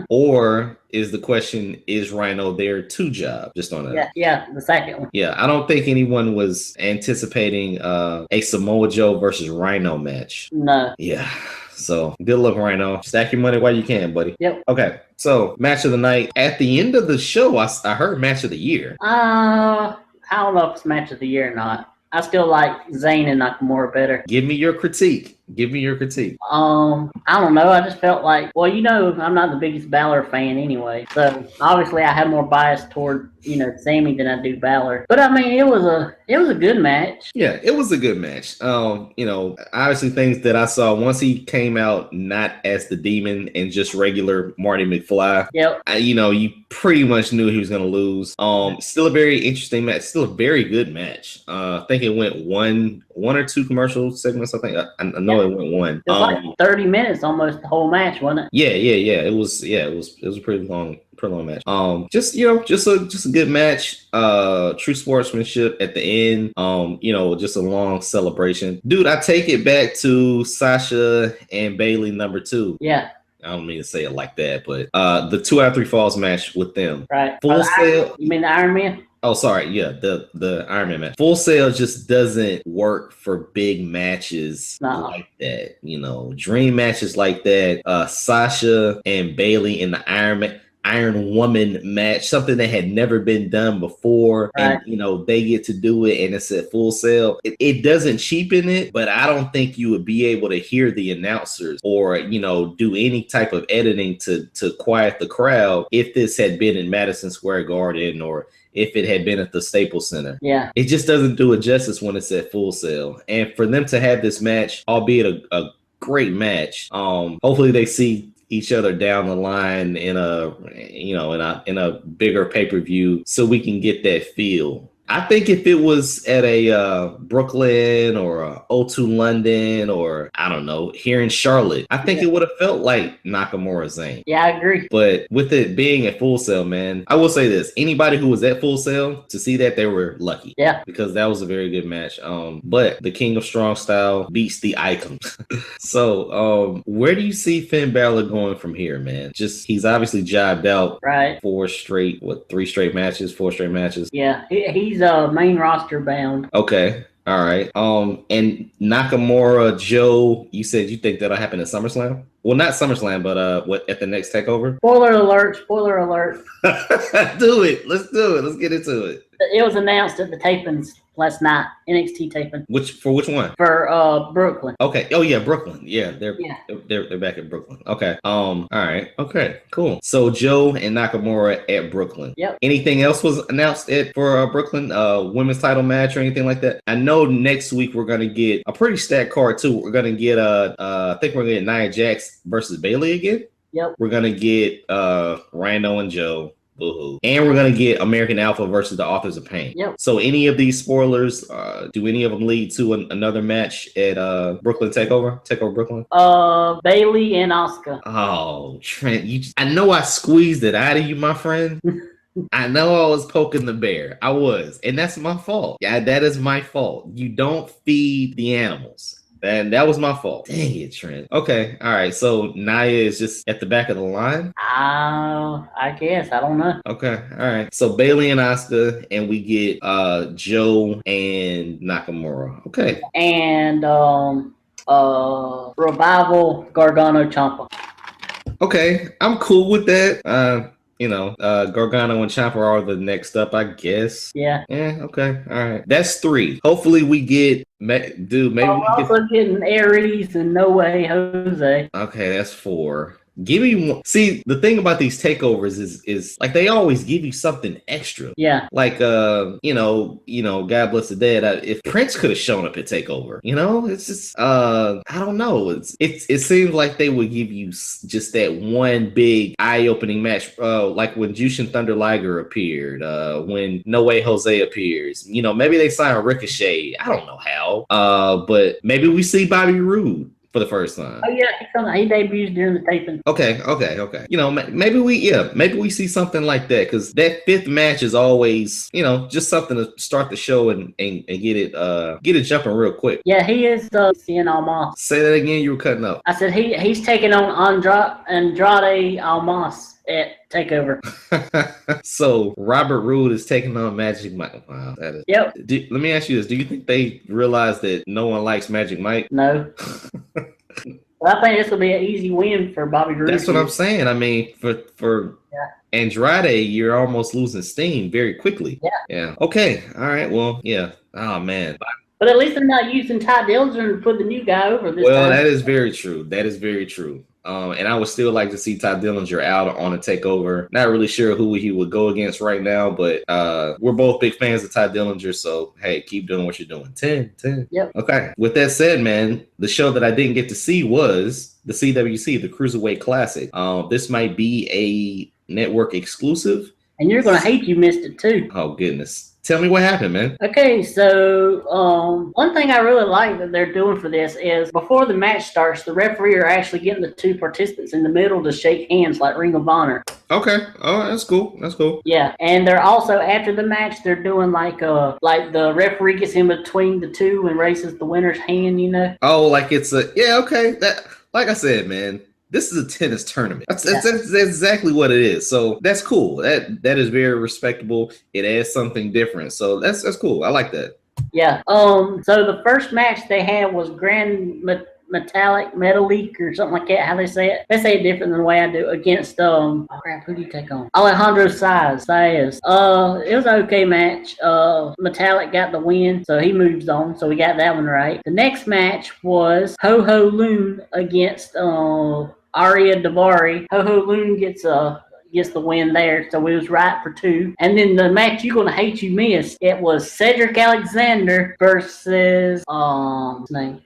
Speaker 1: Or is the question, is Rhyno there to job? Just on that.
Speaker 2: Yeah, the second one.
Speaker 1: Yeah, I don't think anyone was anticipating a Samoa Joe versus Rhyno match.
Speaker 2: No.
Speaker 1: Yeah. So good luck, Rhyno. Stack your money while you can, buddy.
Speaker 2: Yep.
Speaker 1: Okay. So match of the night. At the end of the show, I heard match of the year.
Speaker 2: I don't know if it's match of the year or not. I still like Zayn and Nakamura better.
Speaker 1: Give me your critique. Give me your critique.
Speaker 2: I don't know. I just felt like, well, I'm not the biggest Balor fan anyway, so obviously I have more bias toward Sammy than I do Balor. But I mean, it was a good match.
Speaker 1: Yeah, it was a good match. Obviously things that I saw once he came out not as the Demon and just regular Marty McFly.
Speaker 2: Yep.
Speaker 1: You pretty much knew he was going to lose. Still a very interesting match. Still a very good match. I think it went one or two commercial segments. I think I know it went one.
Speaker 2: It was like 30 minutes almost the whole match, wasn't it?
Speaker 1: Yeah. It was a pretty long match. Just a good match. True sportsmanship at the end. Just a long celebration. Dude, I take it back to Sasha and Bailey number 2.
Speaker 2: Yeah.
Speaker 1: I don't mean to say it like that, but the 2 out of 3 falls match with them.
Speaker 2: Right.
Speaker 1: Full Sail.
Speaker 2: You mean the Iron Man?
Speaker 1: Oh, sorry. Yeah, the Iron Man match. Full Sail just doesn't work for big matches like that. Dream matches like that. Sasha and Bailey in the Iron Woman match, something that had never been done before, right. And they get to do it, and it's at Full Sail. It doesn't cheapen it, but I don't think you would be able to hear the announcers or do any type of editing to quiet the crowd if this had been in Madison Square Garden or if it had been at the Staples Center.
Speaker 2: Yeah,
Speaker 1: it just doesn't do it justice when it's at Full Sail. And for them to have this match, albeit a great match, hopefully they see each other down the line in a bigger pay-per-view so we can get that feel. I think if it was at a Brooklyn or a O2 London or I don't know, here in Charlotte, I think it would have felt like Nakamura Zayn.
Speaker 2: Yeah, I agree.
Speaker 1: But with it being at Full Sail, man, I will say this. Anybody who was at Full Sail to see that, they were lucky.
Speaker 2: Yeah.
Speaker 1: Because that was a very good match. But the King of Strong Style beats the Icon. So where do you see Finn Balor going from here, man? He's obviously jobbed out.
Speaker 2: Right.
Speaker 1: 4 straight matches.
Speaker 2: Yeah, he's main roster bound.
Speaker 1: Okay. All right. And Nakamura, Joe, you said you think that'll happen at SummerSlam? Well, not SummerSlam, but what at the next takeover?
Speaker 2: Spoiler alert.
Speaker 1: Do it. Let's do it. Let's get into it.
Speaker 2: It was announced at the tapings last night, NXT taping.
Speaker 1: Which one?
Speaker 2: For Brooklyn.
Speaker 1: Okay. Oh yeah, Brooklyn. Yeah, they're back at Brooklyn. Okay. All right. Okay. Cool. So Joe and Nakamura at Brooklyn.
Speaker 2: Yep.
Speaker 1: Anything else was announced for Brooklyn? Women's title match or anything like that? I know next week we're gonna get a pretty stacked card too. We're gonna get I think we're gonna get Nia Jax versus Bailey again.
Speaker 2: Yep.
Speaker 1: We're gonna get Rhyno and Joe. Boo-hoo. And we're gonna get American Alpha versus the Authors of Pain.
Speaker 2: Yep.
Speaker 1: So any of these spoilers, do any of them lead to another match at Brooklyn Takeover Brooklyn?
Speaker 2: Bailey and Asuka.
Speaker 1: Oh, Trent, I know I squeezed it out of you, my friend. I know I was poking the bear. I was, and that's my fault. Yeah, that is my fault. You don't feed the animals. And that was my fault. Dang it, Trent. Okay, all right. So Nia is just at the back of the line?
Speaker 2: I guess. I don't know.
Speaker 1: Okay, all right. So Bailey and Asuka, and we get Joe and Nakamura. Okay.
Speaker 2: And Revival Gargano Ciampa.
Speaker 1: Okay, I'm cool with that. Gargano and Ciampa are the next up, I guess.
Speaker 2: Yeah.
Speaker 1: Yeah. Okay. All right. That's 3. Hopefully we get. Maybe
Speaker 2: we're also getting Aries and No Way Jose.
Speaker 1: Okay, that's 4. Give me one. See, the thing about these takeovers is like they always give you something extra.
Speaker 2: Yeah.
Speaker 1: Like God bless the dead. If Prince could have shown up at Takeover, it's just I don't know. It seems like they would give you just that one big eye-opening match, like when Jushin Thunder Liger appeared, when No Way Jose appears. Maybe they sign Ricochet. I don't know how. But maybe we see Bobby Roode for the first time.
Speaker 2: Oh yeah, he debuts during the taping.
Speaker 1: Okay. Maybe we see something like that, because that 5th match is always, just something to start the show and get it jumping real quick.
Speaker 2: Yeah, he is seeing Almas.
Speaker 1: Say that again. You were cutting up.
Speaker 2: I said he's taking on Andrade Almas at Takeover.
Speaker 1: So Robert Roode is taking on Magic Mike. Wow, that is.
Speaker 2: Yep.
Speaker 1: Let me ask you this: do you think they realize that no one likes Magic Mike?
Speaker 2: No. Well, I think this will be an easy win for Bobby Roode.
Speaker 1: That's what I'm saying. I mean, for Andrade, you're almost losing steam very quickly.
Speaker 2: Yeah.
Speaker 1: Yeah. Okay. All right. Well, yeah. Oh man.
Speaker 2: But at least they're not using Ty Dillinger to put the new guy over this time.
Speaker 1: That is very true. That is very true. And I would still like to see Ty Dillinger out on a takeover. Not really sure who he would go against right now, but we're both big fans of Ty Dillinger. So, hey, keep doing what you're doing. 10.
Speaker 2: Yep.
Speaker 1: Okay. With that said, man, the show that I didn't get to see was the CWC, the Cruiserweight Classic. This might be a network exclusive.
Speaker 2: And you're going to hate you missed it, too.
Speaker 1: Oh, goodness. Tell me what happened, man.
Speaker 2: Okay, so one thing I really like that they're doing for this is before the match starts, the referee are actually getting the two participants in the middle to shake hands like Ring of Honor.
Speaker 1: Okay. Oh, that's cool. That's cool.
Speaker 2: Yeah, and they're also after the match, they're doing like the referee gets in between the two and raises the winner's hand. You know? Oh,
Speaker 1: like it's okay. That, like I said, man. This is a tennis tournament. That's exactly what it is. So that's cool. That is very respectable. It adds something different. So that's cool. I like that.
Speaker 2: Yeah. So the first match they had was Grand Metalik or something like that. How they say it? They say it different than the way I do. Against who do you take on? Alejandro Saez. It was an okay match. Metalik got the win, so he moves on. So we got that one right. The next match was Ho Ho Loon against Aria Davari. Ho Ho Loon gets the win there, so we was right for 2. And then the match you're gonna hate you missed. It was Cedric Alexander versus Clement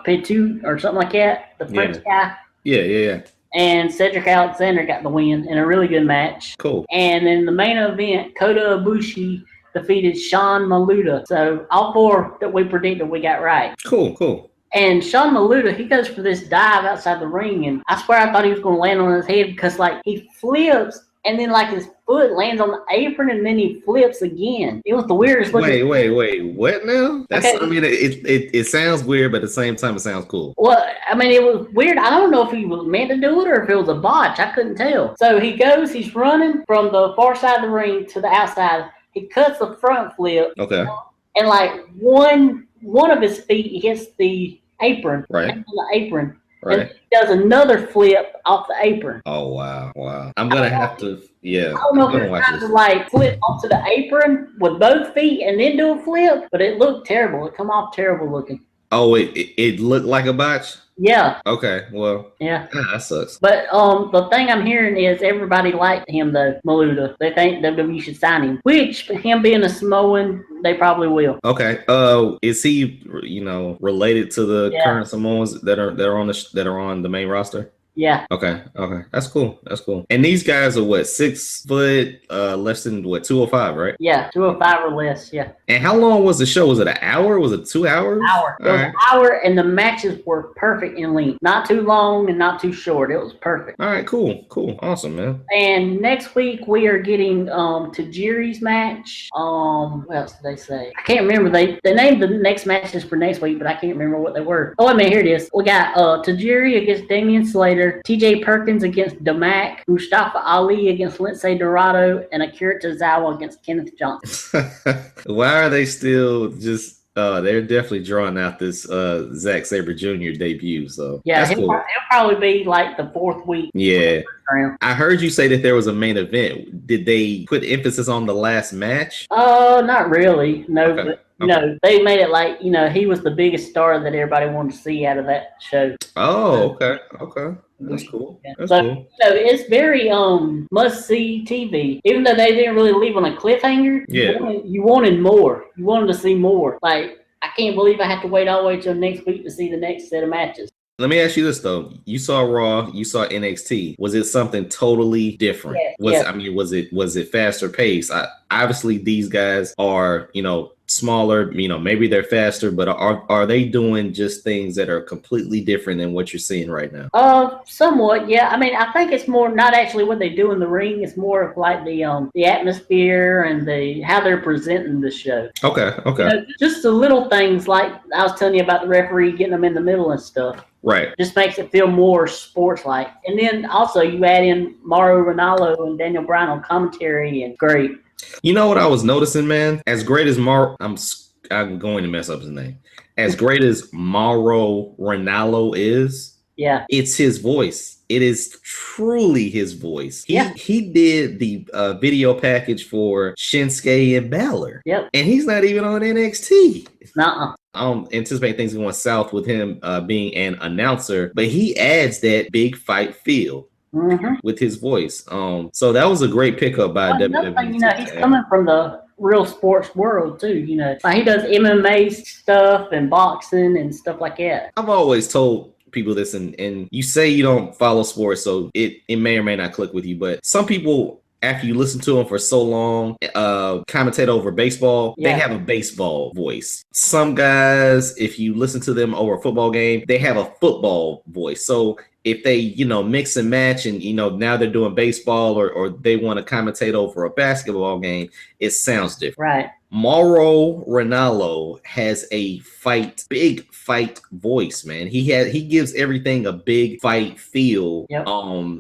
Speaker 2: Petit or something like that. The French guy.
Speaker 1: Yeah.
Speaker 2: And Cedric Alexander got the win in a really good match.
Speaker 1: Cool.
Speaker 2: And in the main event, Kota Ibushi defeated Sean Maluda. So all 4 that we predicted we got right.
Speaker 1: Cool.
Speaker 2: And Sean Maluda, he goes for this dive outside the ring, and I swear I thought he was going to land on his head because, like, he flips, and then, like, his foot lands on the apron, and then he flips again. It was the weirdest looking.
Speaker 1: Wait, what now? Okay. I mean, it sounds weird, but at the same time, it sounds cool.
Speaker 2: Well, I mean, it was weird. I don't know if he was meant to do it or if it was a botch. I couldn't tell. So he's running from the far side of the ring to the outside. He cuts the front flip.
Speaker 1: Okay.
Speaker 2: And, like, one of his feet hits the apron.
Speaker 1: Right.
Speaker 2: On the apron.
Speaker 1: Right.
Speaker 2: And he does another flip off the apron.
Speaker 1: Oh, wow. I'm going to have to,
Speaker 2: I don't know if he's trying to, like, flip onto the apron with both feet and then do a flip, but it looked terrible. It come off terrible looking.
Speaker 1: Oh, it looked like a botch?
Speaker 2: Yeah.
Speaker 1: Okay, well.
Speaker 2: Yeah.
Speaker 1: That sucks.
Speaker 2: But the thing I'm hearing is everybody liked him, though, Maluda. They think WWE should sign him, which, him being a Samoan, they probably will.
Speaker 1: Okay. Is he, related to the current Samoans that are on the main roster?
Speaker 2: Yeah.
Speaker 1: Okay. That's cool. And these guys are what, 6 foot, less than what, 205, right?
Speaker 2: Yeah, 205 or less. Yeah.
Speaker 1: And how long was the show? Was it an hour? Was it 2 hours?
Speaker 2: Hour. It was an hour, and the matches were perfect in length. Not too long and not too short. It was perfect.
Speaker 1: All right. Cool. Awesome, man.
Speaker 2: And next week we are getting Tajiri's match. What else did they say? I can't remember. They named the next matches for next week, but I can't remember what they were. Oh, wait a minute. Here it is. We got Tajiri against Damian Slater. TJ Perkins against Domac, Mustafa Ali against Lindsay Dorado, and Akira Tozawa against Kenneth Johnson.
Speaker 1: Why are they still just they're definitely drawing out this Zack Sabre Jr. debut, so
Speaker 2: yeah,
Speaker 1: that's cool.
Speaker 2: He'll probably be like the 4th week.
Speaker 1: Yeah. I heard you say that there was a main event. Did they put emphasis on the last match?
Speaker 2: Not really. No,
Speaker 1: okay.
Speaker 2: No, they made it like, he was the biggest star that everybody wanted to see out of that show.
Speaker 1: Oh, okay. That's cool. That's cool.
Speaker 2: So it's very must-see TV. Even though they didn't really leave on a cliffhanger, you wanted more. You wanted to see more. Like, I can't believe I have to wait all the way till next week to see the next set of matches.
Speaker 1: Let me ask you this though: you saw Raw, you saw NXT. Was it something totally different? I mean, was it faster paced? Obviously, these guys are smaller. Maybe they're faster, but are they doing just things that are completely different than what you're seeing right now?
Speaker 2: Somewhat, yeah. I mean, I think it's more not actually what they do in the ring. It's more of like the atmosphere and how they're presenting the show.
Speaker 1: Okay.
Speaker 2: Just the little things like I was telling you about the referee getting them in the middle and stuff.
Speaker 1: Right.
Speaker 2: Just makes it feel more sports-like. And then also you add in Mauro Ranallo and Daniel Bryan on commentary, and great.
Speaker 1: You know what I was noticing, man? As great as I'm going to mess up his name. As great as Mauro Ranallo is,
Speaker 2: yeah,
Speaker 1: it's his voice. it is truly his voice.
Speaker 2: Yeah.
Speaker 1: He did the video package for Shinsuke and Balor.
Speaker 2: Yep.
Speaker 1: And he's not even on NXT.
Speaker 2: Nuh-uh.
Speaker 1: I don't anticipate things going south with him being an announcer, but he adds that big fight feel with his voice. So that was a great pickup by WWE.
Speaker 2: Thing, he's coming from the real sports world too. Like he does MMA stuff and boxing and stuff like that.
Speaker 1: I've always told people this, and you say you don't follow sports, so it may or may not click with you, but some people, after you listen to them for so long, commentate over baseball, they have a baseball voice. Some guys, if you listen to them over a football game, they have a football voice. So if they, mix and match and, now they're doing baseball or they want to commentate over a basketball game, it sounds different.
Speaker 2: Right.
Speaker 1: Mauro Ranallo has a big fight voice, man. He gives everything a big fight feel.
Speaker 2: Yep.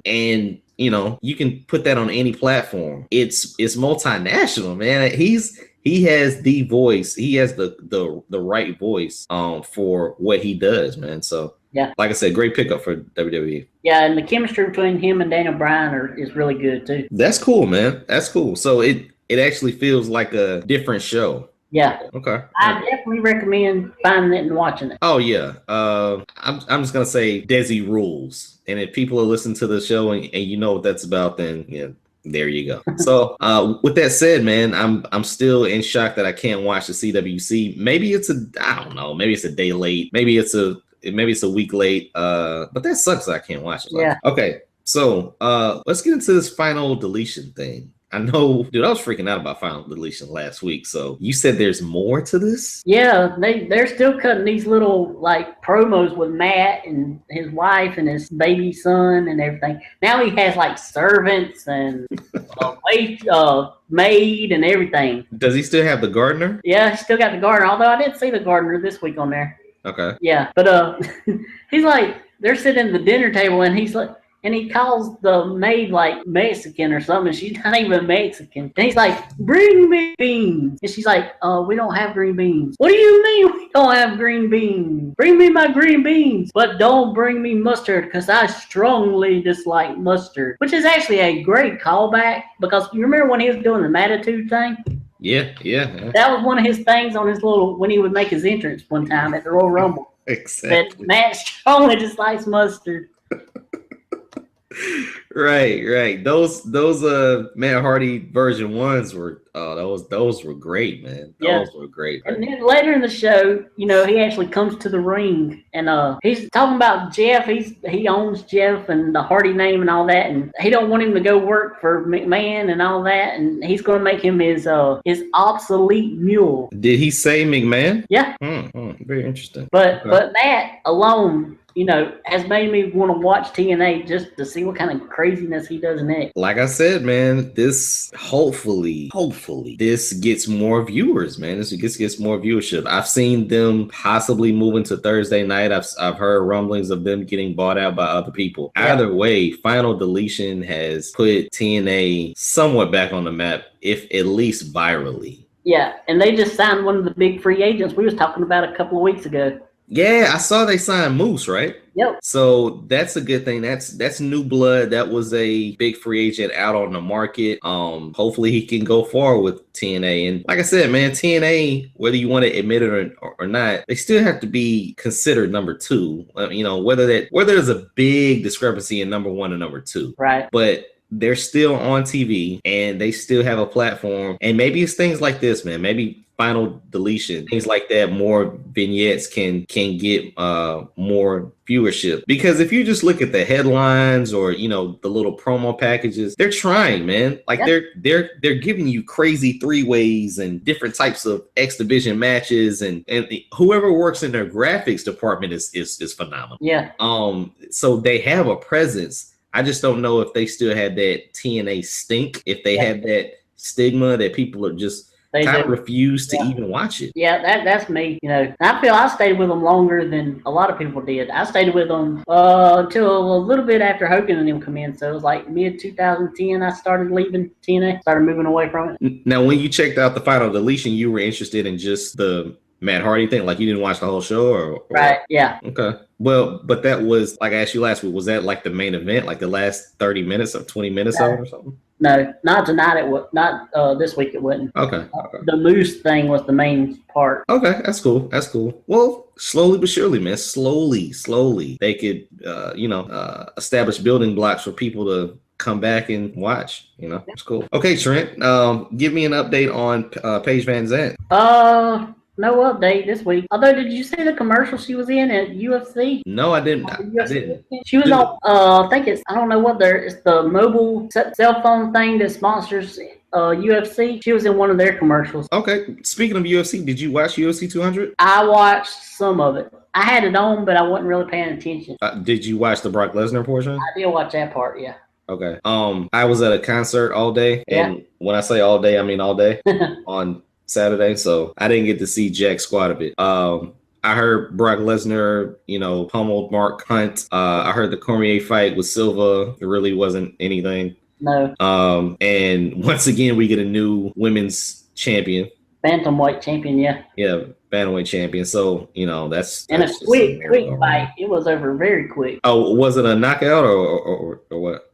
Speaker 1: And you can put that on any platform. It's multinational, man. He has the voice. He has the right voice for what he does, man. So yeah, like I said, great pickup for WWE.
Speaker 2: Yeah, and the chemistry between him and Daniel Bryan is really good too.
Speaker 1: That's cool, man. That's cool. So it actually feels like a different show.
Speaker 2: Yeah.
Speaker 1: Okay.
Speaker 2: I definitely recommend finding it and watching it.
Speaker 1: Oh yeah. I'm just gonna say Desi rules. And if people are listening to the show and you know what that's about, then yeah, there you go. So with that said, man, I'm still in shock that I can't watch the CWC. Maybe it's I don't know, maybe it's a day late, maybe it's a week late. But that sucks that I can't watch it.
Speaker 2: Yeah.
Speaker 1: Okay. So let's get into this Final Deletion thing. I know, dude, I was freaking out about Final Deletion last week. So you said there's more to this?
Speaker 2: Yeah, they're still cutting these little like promos with Matt and his wife and his baby son and everything. Now he has like servants and maid and everything.
Speaker 1: Does he still have the gardener?
Speaker 2: Yeah, he still got the gardener. Although I didn't see the gardener this week on there.
Speaker 1: Okay.
Speaker 2: Yeah, but he's like, they're sitting at the dinner table and he's like, and he calls the maid like Mexican or something. She's not even Mexican. And he's like, bring me beans. And she's like, we don't have green beans. What do you mean we don't have green beans? Bring me my green beans. But don't bring me mustard because I strongly dislike mustard. Which is actually a great callback because you remember when he was doing the Matitude thing?
Speaker 1: Yeah.
Speaker 2: That was one of his things on his when he would make his entrance one time at the Royal Rumble.
Speaker 1: Exactly.
Speaker 2: That Matt strongly dislikes mustard.
Speaker 1: Right. Those Matt Hardy version 1s were those were great, man. Those were great.
Speaker 2: And then later in the show, he actually comes to the ring and he's talking about Jeff. He owns Jeff and the Hardy name and all that, and he don't want him to go work for McMahon and all that, and he's gonna make him his obsolete mule.
Speaker 1: Did he say McMahon?
Speaker 2: Yeah.
Speaker 1: Very interesting.
Speaker 2: But Matt alone, has made me want to watch TNA just to see what kind of craziness he does next.
Speaker 1: Like I said, man, this hopefully this gets more viewers, man. This gets more viewership. I've seen them possibly moving to Thursday night. I've heard rumblings of them getting bought out by other people. Yeah. Either way, Final Deletion has put TNA somewhat back on the map, if at least virally. Yeah,
Speaker 2: and they just signed one of the big free agents we was talking about a couple of weeks ago.
Speaker 1: Yeah, I saw they signed Moose, right?
Speaker 2: Yep.
Speaker 1: So that's a good thing. That's new blood. That was a big free agent out on the market. Hopefully he can go forward with TNA. And like I said, man, TNA, whether you want to admit it or not, they still have to be considered number 2. Whether there's a big discrepancy in number 1 and number 2.
Speaker 2: Right.
Speaker 1: But they're still on TV and they still have a platform. And maybe it's things like this, man. Maybe Final Deletion, things like that, more vignettes can get more viewership. Because if you just look at the headlines or the little promo packages, they're trying, man. Like they're giving you crazy 3-ways and different types of X Division matches, and whoever works in their graphics department is phenomenal.
Speaker 2: Yeah.
Speaker 1: So they have a presence. I just don't know if they still have that TNA stink, if they have that stigma that people are just kind of refuse to even watch it.
Speaker 2: Yeah, that's me. I feel I stayed with them longer than a lot of people did. I stayed with them until a little bit after Hogan and them come in. So it was like mid 2010. I started leaving TNA, started moving away from it.
Speaker 1: Now, when you checked out the Final Deletion, you were interested in just the Matt Hardy thing? Like you didn't watch the whole show, or?
Speaker 2: Right? Yeah.
Speaker 1: Okay. Well, but that was like I asked you last week. Was that like the main event, like the last 30 minutes or 20 minutes of it or something?
Speaker 2: No, not tonight. It was not this week. It wasn't.
Speaker 1: Okay.
Speaker 2: The Moose thing was the main part.
Speaker 1: Okay, that's cool. That's cool. Well, slowly but surely, man. Slowly, they could, establish building blocks for people to come back and watch. It's cool. Okay, Trent. Give me an update on Paige VanZant.
Speaker 2: No update this week. Although, did you see the commercial she was in at UFC?
Speaker 1: No, I didn't. I didn't.
Speaker 2: She was on. I think it's. I don't know what it's the mobile cell phone thing that sponsors UFC. She was in one of their commercials.
Speaker 1: Okay. Speaking of UFC, did you watch UFC 200?
Speaker 2: I watched some of it. I had it on, but I wasn't really paying attention.
Speaker 1: Did you watch the Brock Lesnar portion?
Speaker 2: I did watch that part. Yeah.
Speaker 1: Okay. I was at a concert all day, and when I say all day, I mean all day on Saturday, so I didn't get to see jack squat of it. I heard Brock Lesnar, pummeled Mark Hunt. I heard the Cormier fight with Silva. It really wasn't anything.
Speaker 2: No.
Speaker 1: And once again, we get a new women's champion.
Speaker 2: Bantamweight champion, yeah.
Speaker 1: Yeah, bantamweight champion. So, that's
Speaker 2: a quick fight. It was over very quick.
Speaker 1: Oh, was it a knockout or what?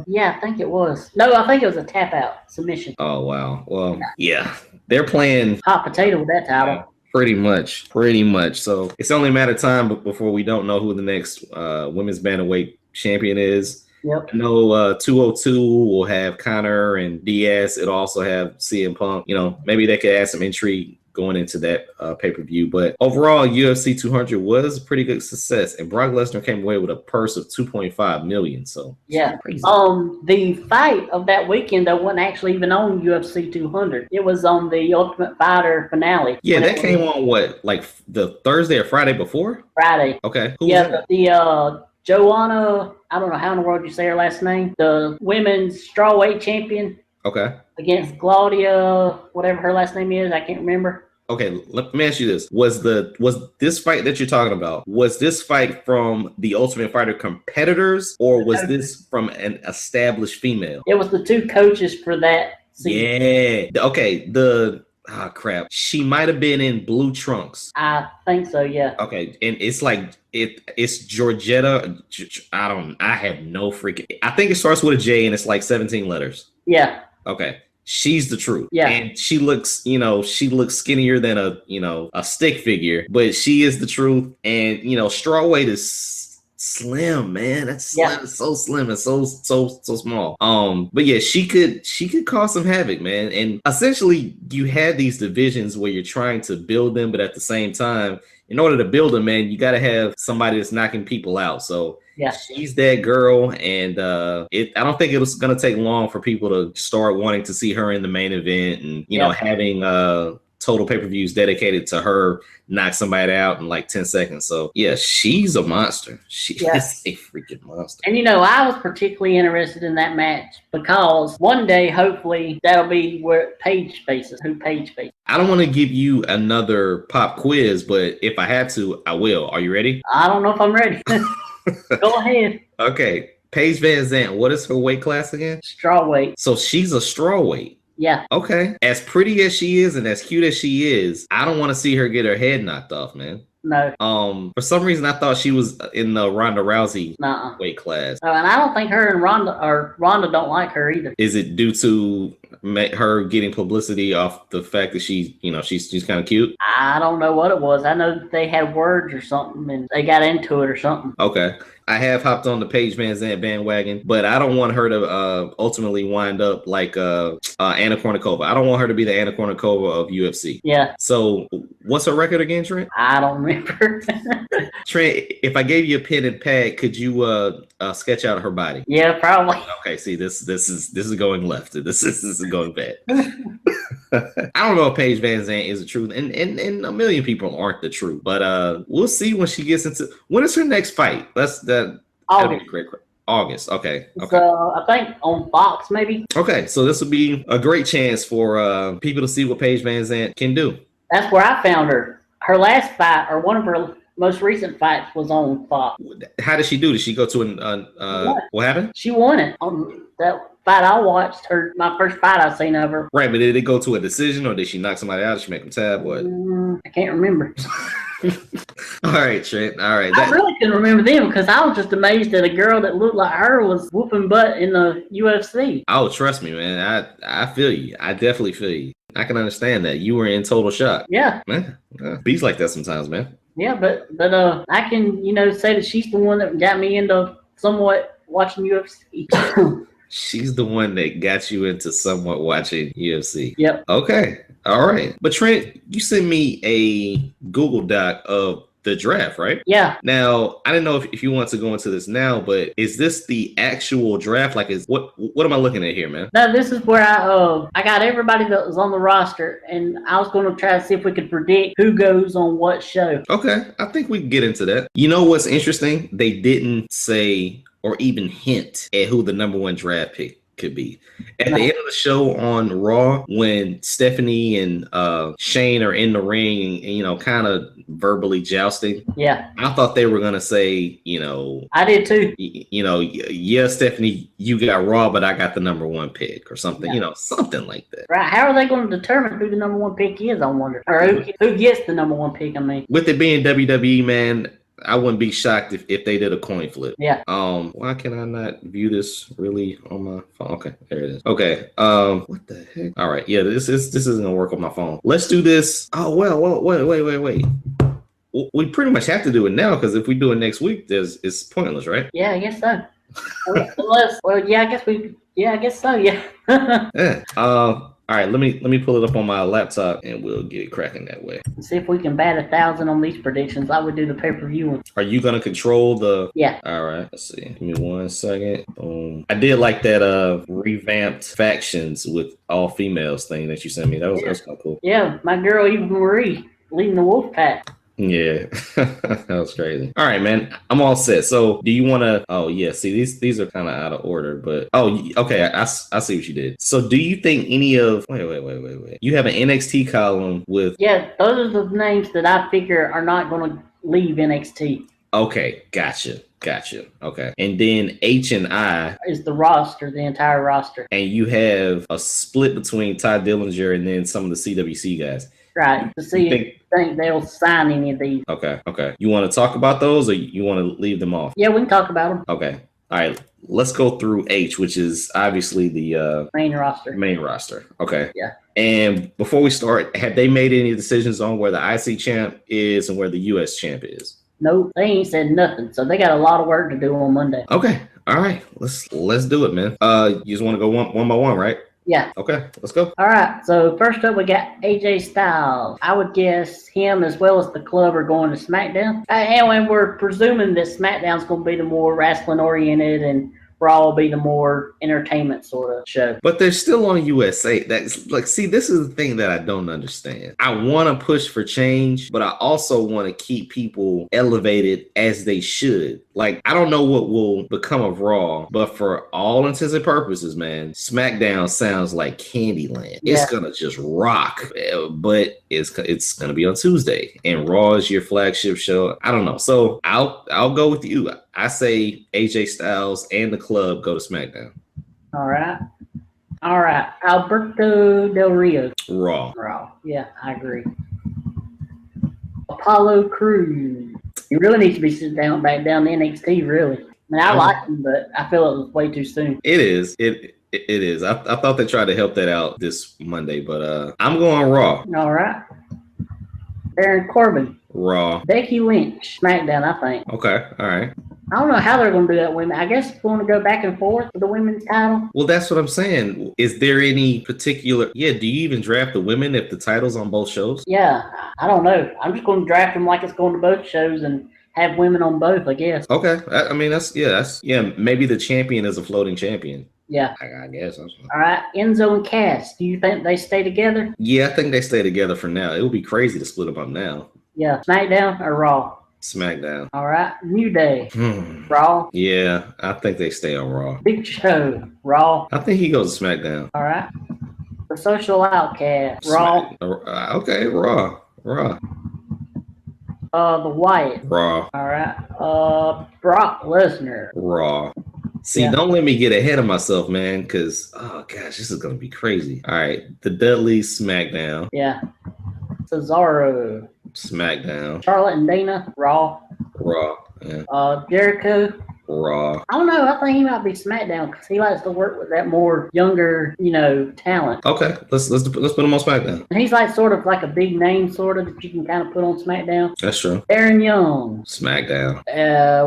Speaker 2: Yeah, I think it was. No, I think it was a tap out submission.
Speaker 1: Oh, wow. Well, yeah. They're playing
Speaker 2: hot potato with that title.
Speaker 1: Pretty much. So it's only a matter of time before we don't know who the next women's bantamweight champion is.
Speaker 2: Yep.
Speaker 1: I know 202 will have Conor and Diaz. It'll also have CM Punk. Maybe they could add some intrigue going into that pay-per-view. But overall, UFC 200 was a pretty good success. And Brock Lesnar came away with a purse of $2.5 million. So
Speaker 2: yeah. The fight of that weekend, though, wasn't actually even on UFC 200. It was on the Ultimate Fighter finale.
Speaker 1: Yeah, that came on what, like the Thursday or Friday before?
Speaker 2: Friday.
Speaker 1: Okay.
Speaker 2: Who was that? The Joanna, I don't know how in the world you say her last name, the women's strawweight champion.
Speaker 1: Okay.
Speaker 2: Against Claudia, whatever her last name is, I can't remember.
Speaker 1: Okay, let me ask you this. Was this fight that you're talking about, was this fight from the Ultimate Fighter competitors, or was this from an established female? It was
Speaker 2: the two coaches for that season.
Speaker 1: Yeah. Okay, crap. She might have been in blue trunks.
Speaker 2: I think so, yeah.
Speaker 1: Okay, and it's like it's Georgetta. I have no freaking. I think it starts with a J and it's like 17 letters.
Speaker 2: Yeah.
Speaker 1: Okay. She's the truth.
Speaker 2: Yeah.
Speaker 1: And she looks skinnier than a stick figure, but she is the truth. And strawweight is slim, man. That's slim. Yeah. It's so slim and so small. But yeah, she could cause some havoc, man. And essentially you had these divisions where you're trying to build them, but at the same time, in order to build them, man, you got to have somebody that's knocking people out. So yeah, she's that girl, and I don't think it was gonna take long for people to start wanting to see her in the main event, and having total pay-per-views dedicated to her knock somebody out in like 10 seconds. So yeah, she's a monster. She is a freaking monster.
Speaker 2: And I was particularly interested in that match because one day, hopefully, that'll be where Paige faces.
Speaker 1: I don't want to give you another pop quiz, but if I have to, I will. Are you ready?
Speaker 2: I don't know if I'm ready. Go ahead.
Speaker 1: Okay. Paige VanZant, what is her weight class again?
Speaker 2: Strawweight.
Speaker 1: So she's a strawweight.
Speaker 2: Yeah.
Speaker 1: Okay. As pretty as she is and as cute as she is, I don't want to see her get her head knocked off, man.
Speaker 2: No.
Speaker 1: For some reason, I thought she was in the Ronda Rousey weight class.
Speaker 2: And I don't think her and Ronda don't like her either.
Speaker 1: Is it due to her getting publicity off the fact that she's kind of cute?
Speaker 2: I don't know what it was. I know that they had words or something and they got into it or something.
Speaker 1: Okay. I have hopped on the Paige VanZant bandwagon, but I don't want her to ultimately wind up like Anna Kournikova. I don't want her to be the Anna Kournikova of UFC.
Speaker 2: Yeah.
Speaker 1: So what's her record again, Trent?
Speaker 2: I don't remember.
Speaker 1: Trent, if I gave you a pen and pad, could you sketch out her body?
Speaker 2: Yeah, probably.
Speaker 1: Okay, see, this is going left. This is going bad. I don't know if Paige VanZant is the truth, and a million people aren't the truth. But we'll see when she gets into. When is her next fight? August. Great. August. Okay.
Speaker 2: So I think on Fox maybe.
Speaker 1: Okay, so this will be a great chance for people to see what Paige VanZant can do.
Speaker 2: That's where I found her. Her last fight, or one of her most recent fights was on Fox.
Speaker 1: How did she do? Did she go to what happened?
Speaker 2: She won it on that fight I watched. My first fight I seen of her.
Speaker 1: Right, but did it go to a decision or did she knock somebody out? Did she make them tab? What?
Speaker 2: I can't remember.
Speaker 1: All right, Trent. All right.
Speaker 2: I really couldn't remember them because I was just amazed that a girl that looked like her was whooping butt in the UFC.
Speaker 1: Oh, trust me, man. I feel you. I definitely feel you. I can understand that. You were in total shock.
Speaker 2: Yeah.
Speaker 1: Man, beats like that sometimes, man.
Speaker 2: Yeah, but I can, say that she's the one that got me into somewhat watching UFC.
Speaker 1: She's the one that got you into somewhat watching UFC.
Speaker 2: Yep.
Speaker 1: Okay. All right. But Trent, you sent me a Google Doc of the draft, right?
Speaker 2: Yeah.
Speaker 1: Now, I didn't know if you want to go into this now, but is this the actual draft? Like, what am I looking at here, man?
Speaker 2: No, this is where I got everybody that was on the roster, and I was going to try to see if we could predict who goes on what show.
Speaker 1: Okay. I think we can get into that. You know what's interesting? They didn't say or even hint at who the number one draft pick could be. At the end of the show on Raw, when Stephanie and Shane are in the ring and kind of verbally jousting,
Speaker 2: yeah,
Speaker 1: I thought they were gonna say,
Speaker 2: I did too.
Speaker 1: Yeah, Stephanie, you got Raw, but I got the number one pick or something, something like that.
Speaker 2: Right? How are they going to determine who the number one pick is? I wonder, or who gets the number one pick? I mean,
Speaker 1: with it being WWE, man, I wouldn't be shocked if they did a coin flip.
Speaker 2: Yeah.
Speaker 1: Why can I not view this really on my phone? Okay, there it is. Okay. What the heck? All right. Yeah, this isn't gonna work on my phone. Let's do this. Oh well. Wait. We pretty much have to do it now because if we do it next week, it's pointless, right?
Speaker 2: Yeah, I guess so. I guess so. Yeah.
Speaker 1: Yeah. All right, let me pull it up on my laptop and we'll get it cracking that way.
Speaker 2: See if we can bat 1,000 on these predictions. I would do the pay-per-view one.
Speaker 1: Are you gonna control the?
Speaker 2: Yeah.
Speaker 1: All right. Let's see. Give me 1 second. I did like that revamped factions with all females thing that you sent me. That was kind of cool.
Speaker 2: Yeah, my girl Eva Marie leading the Wolf Pack.
Speaker 1: Yeah, that was crazy. All right, man, I'm all set. So, do you want to? Oh, yeah. See, these are kind of out of order, but okay. I see what you did. So, do you think any of? Wait. You have an NXT column with?
Speaker 2: Yeah, those are the names that I figure are not going to leave NXT.
Speaker 1: Okay, gotcha. Okay, and then H and I
Speaker 2: is the roster, the entire roster,
Speaker 1: and you have a split between Ty Dillinger and then some of the CWC guys.
Speaker 2: Right, to see if think they'll sign any of these.
Speaker 1: Okay. You want to talk about those or you want to leave them off?
Speaker 2: Yeah, we can talk about them.
Speaker 1: Okay. All right. Let's go through H, which is obviously the
Speaker 2: main roster.
Speaker 1: Okay.
Speaker 2: Yeah.
Speaker 1: And before we start, have they made any decisions on where the IC champ is and where the US champ is?
Speaker 2: Nope, they ain't said nothing. So they got a lot of work to do on Monday.
Speaker 1: Okay. All right. Let's do it, man. You just want to go one by one, right?
Speaker 2: Yeah.
Speaker 1: Okay, let's go.
Speaker 2: All right. So first up, we got AJ Styles. I would guess him as well as the club are going to SmackDown. And we're presuming that SmackDown's going to be the more wrestling oriented and Raw will be the more entertainment sort of show.
Speaker 1: But they're still on USA. That's like, see, this is the thing that I don't understand. I want to push for change, but I also want to keep people elevated as they should. Like, I don't know what will become of Raw, but for all intents and purposes, man, SmackDown sounds like Candyland. Yeah. It's gonna just rock, but it's gonna be on Tuesday, and Raw is your flagship show. I don't know, so I'll go with you. I say AJ Styles and the club go to SmackDown. All right.
Speaker 2: Alberto Del Rio.
Speaker 1: Raw.
Speaker 2: Yeah, I agree. Apollo Crews. He really needs to be sent back down to NXT, really. I mean, I like him, but I feel it was way too soon.
Speaker 1: It is. It is. I thought they tried to help that out this Monday, but I'm going Raw.
Speaker 2: All right. Baron Corbin.
Speaker 1: Raw.
Speaker 2: Becky Lynch. SmackDown, I think.
Speaker 1: Okay. All right.
Speaker 2: I don't know how they're going to do that women. I guess it's going to go back and forth for the women's title.
Speaker 1: Well, that's what I'm saying. Is there any particular... Yeah, do you even draft the women if the title's on both shows?
Speaker 2: Yeah, I don't know. I'm just going to draft them like it's going to both shows and have women on both, I guess.
Speaker 1: Okay. I mean, that's maybe the champion is a floating champion.
Speaker 2: Yeah.
Speaker 1: I guess. All
Speaker 2: right. Enzo and Cass. Do you think they stay together?
Speaker 1: Yeah, I think they stay together for now. It would be crazy to split them up now.
Speaker 2: Yeah. SmackDown or Raw?
Speaker 1: SmackDown.
Speaker 2: All right. New Day. Raw.
Speaker 1: Yeah, I think they stay on Raw.
Speaker 2: Big Show. Raw.
Speaker 1: I think he goes to SmackDown.
Speaker 2: All right. The Social Outcast. Raw.
Speaker 1: Okay, Raw.
Speaker 2: The Wyatt.
Speaker 1: Raw.
Speaker 2: All right. Brock Lesnar.
Speaker 1: Raw. See, don't let me get ahead of myself, man, because, oh, gosh, this is going to be crazy. All right. The Dudleys, SmackDown.
Speaker 2: Yeah. Cesaro.
Speaker 1: SmackDown.
Speaker 2: Charlotte and Dana. Raw.
Speaker 1: Raw. Yeah.
Speaker 2: Jericho.
Speaker 1: Raw.
Speaker 2: I don't know. I think he might be SmackDown because he likes to work with that more younger, talent.
Speaker 1: Okay, let's put him on SmackDown.
Speaker 2: And he's like sort of like a big name, sort of that you can kind of put on SmackDown.
Speaker 1: That's true.
Speaker 2: Aaron Young.
Speaker 1: SmackDown.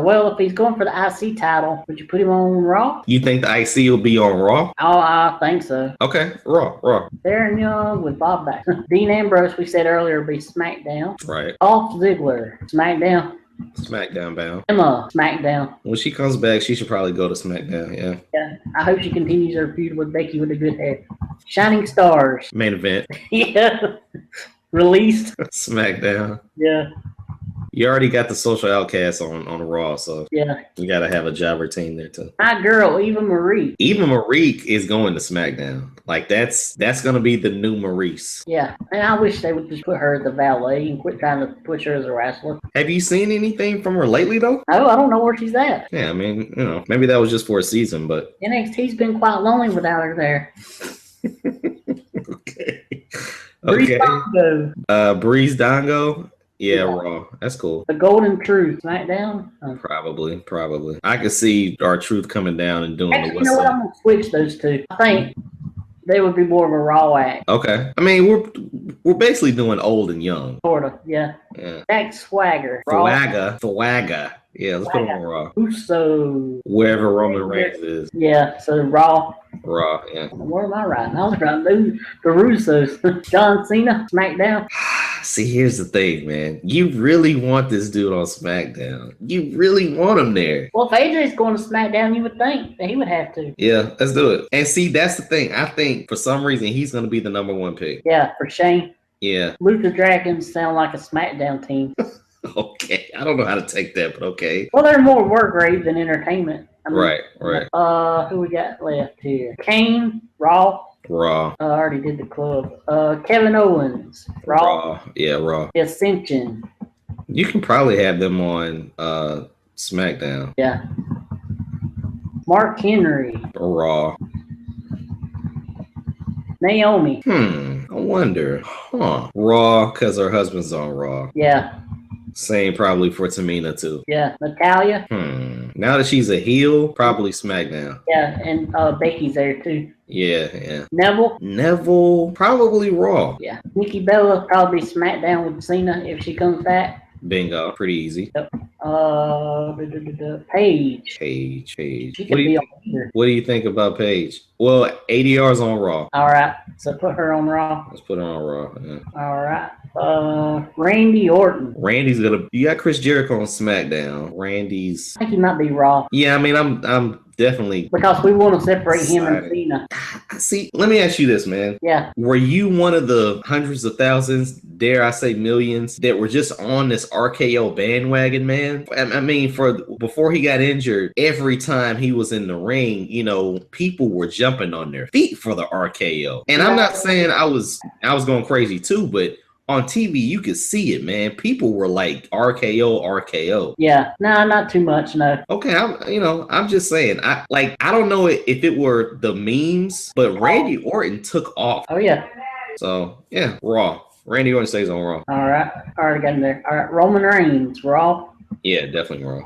Speaker 2: Well, if he's going for the IC title, would you put him on Raw?
Speaker 1: You think the IC will be on Raw?
Speaker 2: Oh, I think so.
Speaker 1: Okay, Raw.
Speaker 2: Aaron Young with Bob back. Dean Ambrose, we said earlier, would be SmackDown.
Speaker 1: Right.
Speaker 2: Dolph Ziggler, SmackDown.
Speaker 1: SmackDown bound.
Speaker 2: Emma, SmackDown.
Speaker 1: When she comes back, she should probably go to SmackDown, yeah.
Speaker 2: Yeah, I hope she continues her feud with Becky with the good hair. Shining Stars.
Speaker 1: Main event.
Speaker 2: Yeah. Released.
Speaker 1: SmackDown.
Speaker 2: Yeah.
Speaker 1: You already got the Social Outcasts on Raw, so
Speaker 2: yeah,
Speaker 1: you got to have a jobber team there too.
Speaker 2: My girl, Eva Marie.
Speaker 1: Eva Marie is going to SmackDown. Like that's going to be the new Maurice.
Speaker 2: Yeah, and I wish they would just put her as the valet and quit trying to push her as a wrestler.
Speaker 1: Have you seen anything from her lately though?
Speaker 2: No, I don't know where she's at.
Speaker 1: Yeah, I mean, maybe that was just for a season, but
Speaker 2: NXT's been quite lonely without her there.
Speaker 1: Okay.
Speaker 2: Breeze
Speaker 1: Dongo. Yeah, Raw. That's cool.
Speaker 2: The Golden Truth, SmackDown?
Speaker 1: Probably. I could see our Truth coming down and doing
Speaker 2: Actually, you know what? I'm going to switch those two. I think they would be more of a Raw act.
Speaker 1: Okay. I mean, we're basically doing old and young.
Speaker 2: Sort of, yeah. Jack Swagger.
Speaker 1: Thwagga. Yeah, let's put him on Raw.
Speaker 2: Uso.
Speaker 1: Wherever Roman Reigns is.
Speaker 2: Yeah, so Raw.
Speaker 1: Yeah.
Speaker 2: Where am I writing? I was writing the Russos. John Cena, SmackDown.
Speaker 1: See, here's the thing, man. You really want this dude on SmackDown. You really want him there.
Speaker 2: Well, if AJ's going to SmackDown, you would think that he would have to.
Speaker 1: Yeah, let's do it. And see, that's the thing. I think for some reason he's going to be the number one pick.
Speaker 2: Yeah, for Shane.
Speaker 1: Yeah.
Speaker 2: Luther Dragons sound like a SmackDown team.
Speaker 1: Okay. I don't know how to take that, but okay.
Speaker 2: Well, they're more work rate than entertainment. I mean,
Speaker 1: right.
Speaker 2: Who we got left here? Kane, Raw. I already did the club. Kevin Owens, Raw.
Speaker 1: Yeah, Raw.
Speaker 2: Ascension.
Speaker 1: You can probably have them on SmackDown.
Speaker 2: Yeah. Mark Henry.
Speaker 1: Raw.
Speaker 2: Naomi.
Speaker 1: I wonder. Raw, because her husband's on Raw.
Speaker 2: Yeah.
Speaker 1: Same probably for Tamina too.
Speaker 2: Yeah. Natalia.
Speaker 1: Now that she's a heel, probably SmackDown.
Speaker 2: Yeah, and Becky's there too.
Speaker 1: Yeah.
Speaker 2: Neville,
Speaker 1: probably Raw.
Speaker 2: Yeah. Nikki Bella probably SmackDown with Cena if she comes back.
Speaker 1: Bingo, pretty easy.
Speaker 2: Yep. Paige.
Speaker 1: What do you think about Paige? Well, ADR's on Raw.
Speaker 2: All right, so put her on Raw.
Speaker 1: Let's put her on Raw. Yeah.
Speaker 2: All right. Randy Orton.
Speaker 1: You got Chris Jericho on SmackDown. I
Speaker 2: think he might be Raw.
Speaker 1: Yeah, I mean, I'm definitely,
Speaker 2: because we want to separate him and Cena.
Speaker 1: See, let me ask you this, man.
Speaker 2: Yeah.
Speaker 1: Were you one of the hundreds of thousands, dare I say millions, that were just on this RKO bandwagon, man? I mean, before he got injured, every time he was in the ring, people were jumping on their feet for the RKO. And I'm not saying I was going crazy too, but on TV, you could see it, man. People were like RKO.
Speaker 2: Yeah, no, not too much, no.
Speaker 1: Okay, I'm just saying. I don't know if it were the memes, but Randy Orton took off.
Speaker 2: Oh yeah.
Speaker 1: So yeah, Raw. Randy Orton stays on Raw.
Speaker 2: All right, I already got him there. All right, Roman Reigns, Raw.
Speaker 1: Yeah, definitely Raw.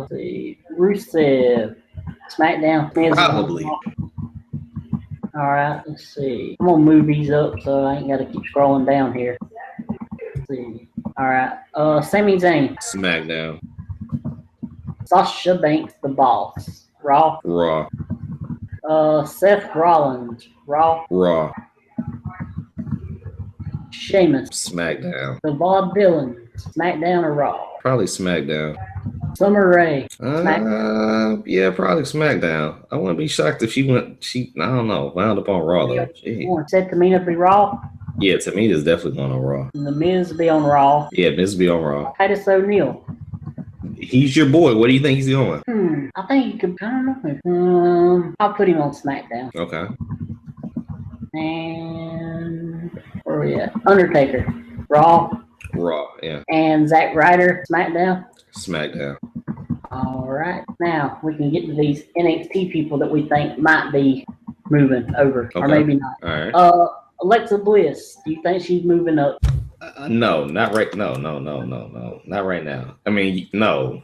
Speaker 2: Let's see, Rusev, SmackDown.
Speaker 1: Probably.
Speaker 2: All right, let's see. I'm gonna move these up so I ain't gotta keep scrolling down here. Let's see. All right. Sammy Zayn.
Speaker 1: SmackDown.
Speaker 2: Sasha Banks, the Boss. Raw. Seth Rollins. Raw. Sheamus.
Speaker 1: SmackDown.
Speaker 2: The Vaudevillains. SmackDown or Raw?
Speaker 1: Probably SmackDown.
Speaker 2: Summer Rae.
Speaker 1: Yeah, probably SmackDown. I wouldn't be shocked if she wound up on Raw though.
Speaker 2: Said Tamina be Raw?
Speaker 1: Yeah, Tamina's definitely going on Raw.
Speaker 2: And The Miz be on Raw.
Speaker 1: Yeah, Miz be on Raw.
Speaker 2: Titus O'Neil.
Speaker 1: He's your boy. What do you think he's going?
Speaker 2: I think he could, I don't know. I'll put him on SmackDown.
Speaker 1: Okay.
Speaker 2: And where are we at? Undertaker. Raw.
Speaker 1: Raw, yeah.
Speaker 2: And Zack Ryder, SmackDown.
Speaker 1: SmackDown.
Speaker 2: All right. Now we can get to these NXT people that we think might be moving over, or maybe not.
Speaker 1: All right.
Speaker 2: Alexa Bliss. Do you think she's moving up?
Speaker 1: No, not right. No, not right now. I mean, no.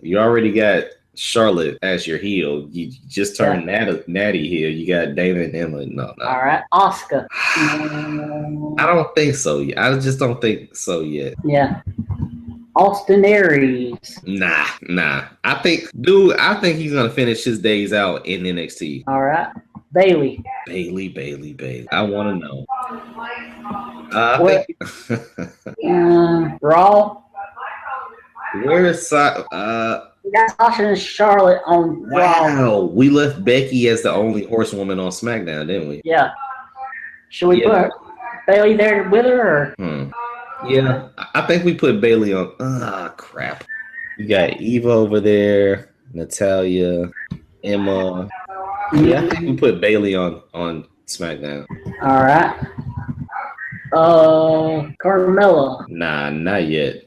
Speaker 1: You already got Charlotte as your heel. You just turned Natty heel. You got Dana and Emma. No.
Speaker 2: All right, Asuka.
Speaker 1: I don't think so. I just don't think so yet.
Speaker 2: Yeah. Austin Aries.
Speaker 1: Nah. I think he's gonna finish his days out in NXT.
Speaker 2: All right. Bailey.
Speaker 1: I want to know.
Speaker 2: Raw.
Speaker 1: Where is
Speaker 2: We got Sasha and Charlotte on Raw.
Speaker 1: Wow, we left Becky as the only horsewoman on SmackDown, didn't we?
Speaker 2: Yeah. Should we put Bailey there with her? Or?
Speaker 1: Yeah, I think we put Bailey on. Crap. You got Eva over there, Natalia, Emma. Yeah, I think we put Bailey on SmackDown.
Speaker 2: All right. Carmella.
Speaker 1: Nah, not yet.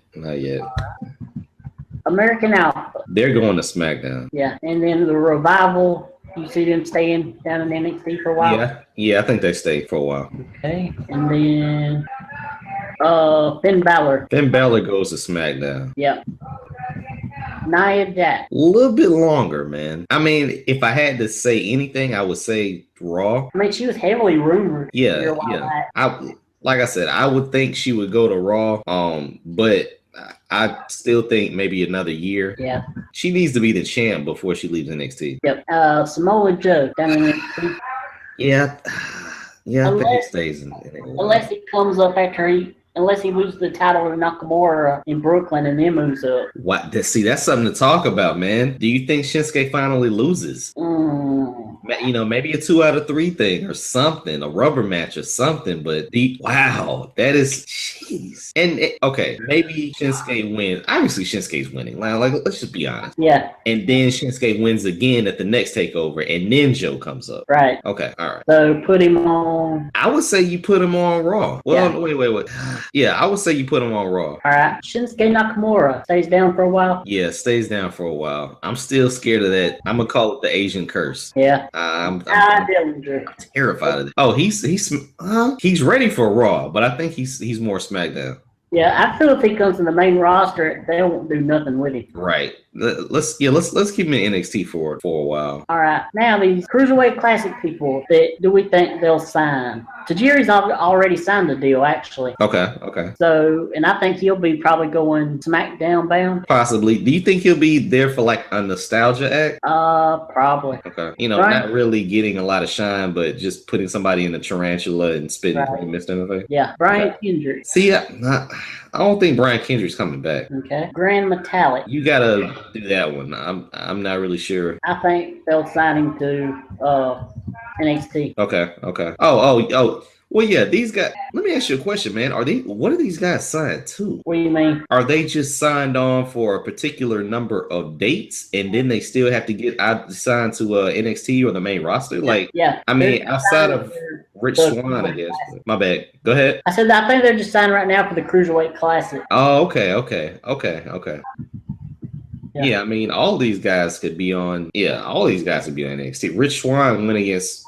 Speaker 2: American Alpha.
Speaker 1: They're going to SmackDown.
Speaker 2: Yeah, and then the Revival. You see them staying down in NXT for a while?
Speaker 1: Yeah, I think they stay for a while.
Speaker 2: Okay, and then Finn Balor.
Speaker 1: Finn Balor goes to SmackDown.
Speaker 2: Yep. Nia Jax.
Speaker 1: A little bit longer, man. I mean, if I had to say anything, I would say Raw.
Speaker 2: I mean, she was heavily rumored.
Speaker 1: Yeah. Like I said, I would think she would go to Raw. But I still think maybe another year.
Speaker 2: Yeah.
Speaker 1: She needs to be the champ before she leaves NXT.
Speaker 2: Yep. Samoa Joe down in NXT.
Speaker 1: Yeah. Yeah, I think he stays in
Speaker 2: unless he comes up unless he loses the title to Nakamura in Brooklyn and then moves up.
Speaker 1: What? See, that's something to talk about, man. Do you think Shinsuke finally loses? Maybe a 2 out of 3 thing or something, a rubber match or something. But wow, that is jeez. And okay, maybe Shinsuke wins. Obviously, Shinsuke's winning. Like, let's just be honest.
Speaker 2: Yeah.
Speaker 1: And then Shinsuke wins again at the next takeover, and then Joe comes up.
Speaker 2: Right.
Speaker 1: Okay. All right.
Speaker 2: So put him on.
Speaker 1: I would say you put him on Raw. Well, wait. Yeah, I would say you put him on Raw.
Speaker 2: All right. Shinsuke Nakamura stays down for a while.
Speaker 1: Yeah, stays down for a while. I'm still scared of that. I'm gonna call it the Asian curse.
Speaker 2: Yeah.
Speaker 1: I'm terrified of it. Oh, he's ready for Raw, but I think he's more SmackDown.
Speaker 2: Yeah, I feel if he comes to the main roster, they won't do nothing with him.
Speaker 1: Right. Let's keep him in NXT for a while.
Speaker 2: All right. Now these Cruiserweight Classic people, do we think they'll sign? Tajiri's already signed the deal, actually.
Speaker 1: Okay.
Speaker 2: So, and I think he'll be probably going SmackDown bound.
Speaker 1: Possibly. Do you think he'll be there for like a nostalgia act?
Speaker 2: Probably.
Speaker 1: Okay. Not really getting a lot of shine, but just putting somebody in the tarantula and spitting mist in the face.
Speaker 2: Yeah. Brian Kendrick.
Speaker 1: See, I don't think Brian Kendrick's coming back.
Speaker 2: Okay. Grand Metallic.
Speaker 1: You gotta do that one. I'm not really sure.
Speaker 2: I think they'll sign him to NXT.
Speaker 1: Okay. Oh. Well, yeah, these guys. Let me ask you a question, man. What are these guys signed to?
Speaker 2: What do you mean?
Speaker 1: Are they just signed on for a particular number of dates, and then they still have to get signed to NXT or the main roster? I mean, outside of Rich Swann, I guess. My bad. Go ahead.
Speaker 2: I think they're just signing right now for the Cruiserweight Classic.
Speaker 1: Oh, okay. Yeah, I mean, all these guys could be on. Yeah, all these guys could be on NXT. Rich Swann went against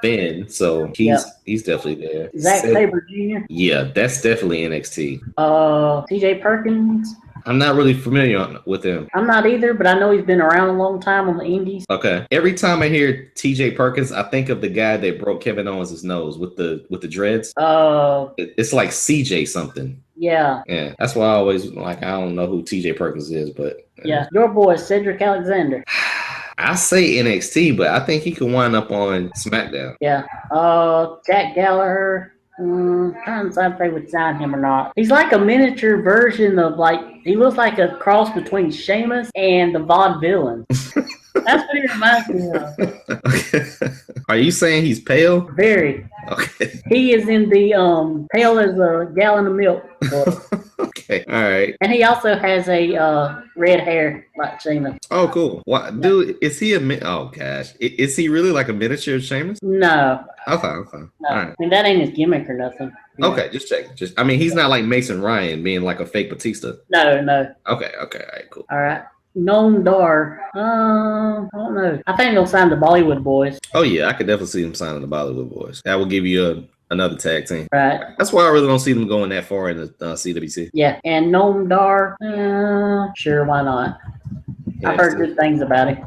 Speaker 1: Finn, so he's definitely there.
Speaker 2: Zack Sabre Jr.
Speaker 1: Yeah, that's definitely NXT.
Speaker 2: TJ Perkins.
Speaker 1: I'm not really familiar with him. I'm
Speaker 2: not either, but I know he's been around a long time on the indies.
Speaker 1: Okay. Every time I hear TJ Perkins, I think of the guy that broke Kevin Owens' nose with the dreads. It's like CJ something.
Speaker 2: Yeah.
Speaker 1: Yeah. That's why I always I don't know who TJ Perkins is, but
Speaker 2: yeah. Your boy Cedric Alexander.
Speaker 1: I say NXT, but I think he could wind up on SmackDown.
Speaker 2: Yeah. Jack Gallagher. Trying to decide if they would sign him or not. He's like a miniature version of he looks like a cross between Sheamus and the Vaudevillains. That's what he reminds me of.
Speaker 1: Okay. Are you saying he's pale?
Speaker 2: Very.
Speaker 1: Okay.
Speaker 2: He is in the pale as a gallon of milk.
Speaker 1: Okay. All right.
Speaker 2: And he also has a red hair like Sheamus.
Speaker 1: Oh, cool. What, dude? Is he oh gosh, is he really like a miniature of Sheamus?
Speaker 2: No.
Speaker 1: Okay. Okay.
Speaker 2: No.
Speaker 1: All right.
Speaker 2: I mean, that ain't his gimmick or nothing.
Speaker 1: Okay, just checking. I mean, he's not like Mason Ryan being like a fake Batista.
Speaker 2: No, no.
Speaker 1: Okay, all right, cool.
Speaker 2: All right. Noam Dar. I don't know. I think they'll sign the Bollywood Boys.
Speaker 1: Oh yeah, I could definitely see them signing the Bollywood Boys. That will give you another tag team.
Speaker 2: Right.
Speaker 1: That's why I really don't see them going that far in the CWC.
Speaker 2: Yeah, and Noam Dar. Sure, why not? I've heard good things about it.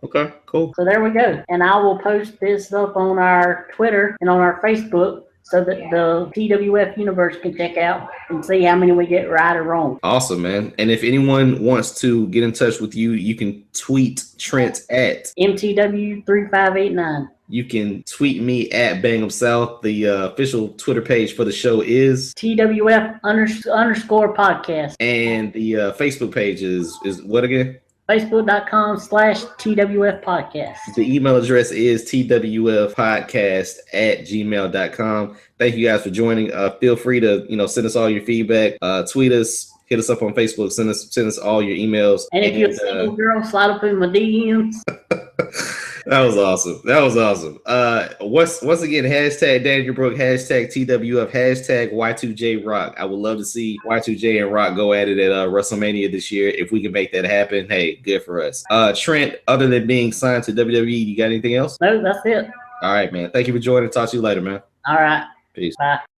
Speaker 1: Okay, cool.
Speaker 2: So there we go. And I will post this up on our Twitter and on our Facebook so that the TWF universe can check out and see how many we get right or wrong.
Speaker 1: Awesome, man. And if anyone wants to get in touch with you, you can tweet Trent at
Speaker 2: MTW3589.
Speaker 1: You can tweet me at Bangham South. The official Twitter page for the show is
Speaker 2: TWF underscore podcast.
Speaker 1: And the Facebook page is what again?
Speaker 2: Facebook.com/TWF podcast.
Speaker 1: The email address is twfpodcast@gmail.com. Thank you guys for joining. Feel free to, send us all your feedback. Tweet us, hit us up on Facebook, send us all your emails.
Speaker 2: And if you're a single girl, slide up in my DMs.
Speaker 1: That was awesome. Once again, hashtag Daniel Brooke, hashtag TWF, hashtag Y2J Rock. I would love to see Y2J and Rock go at it at WrestleMania this year. If we can make that happen, hey, good for us. Trent, other than being signed to WWE, you got anything else?
Speaker 2: No, that's it.
Speaker 1: All right, man. Thank you for joining. Talk to you later, man.
Speaker 2: All right.
Speaker 1: Peace.
Speaker 2: Bye.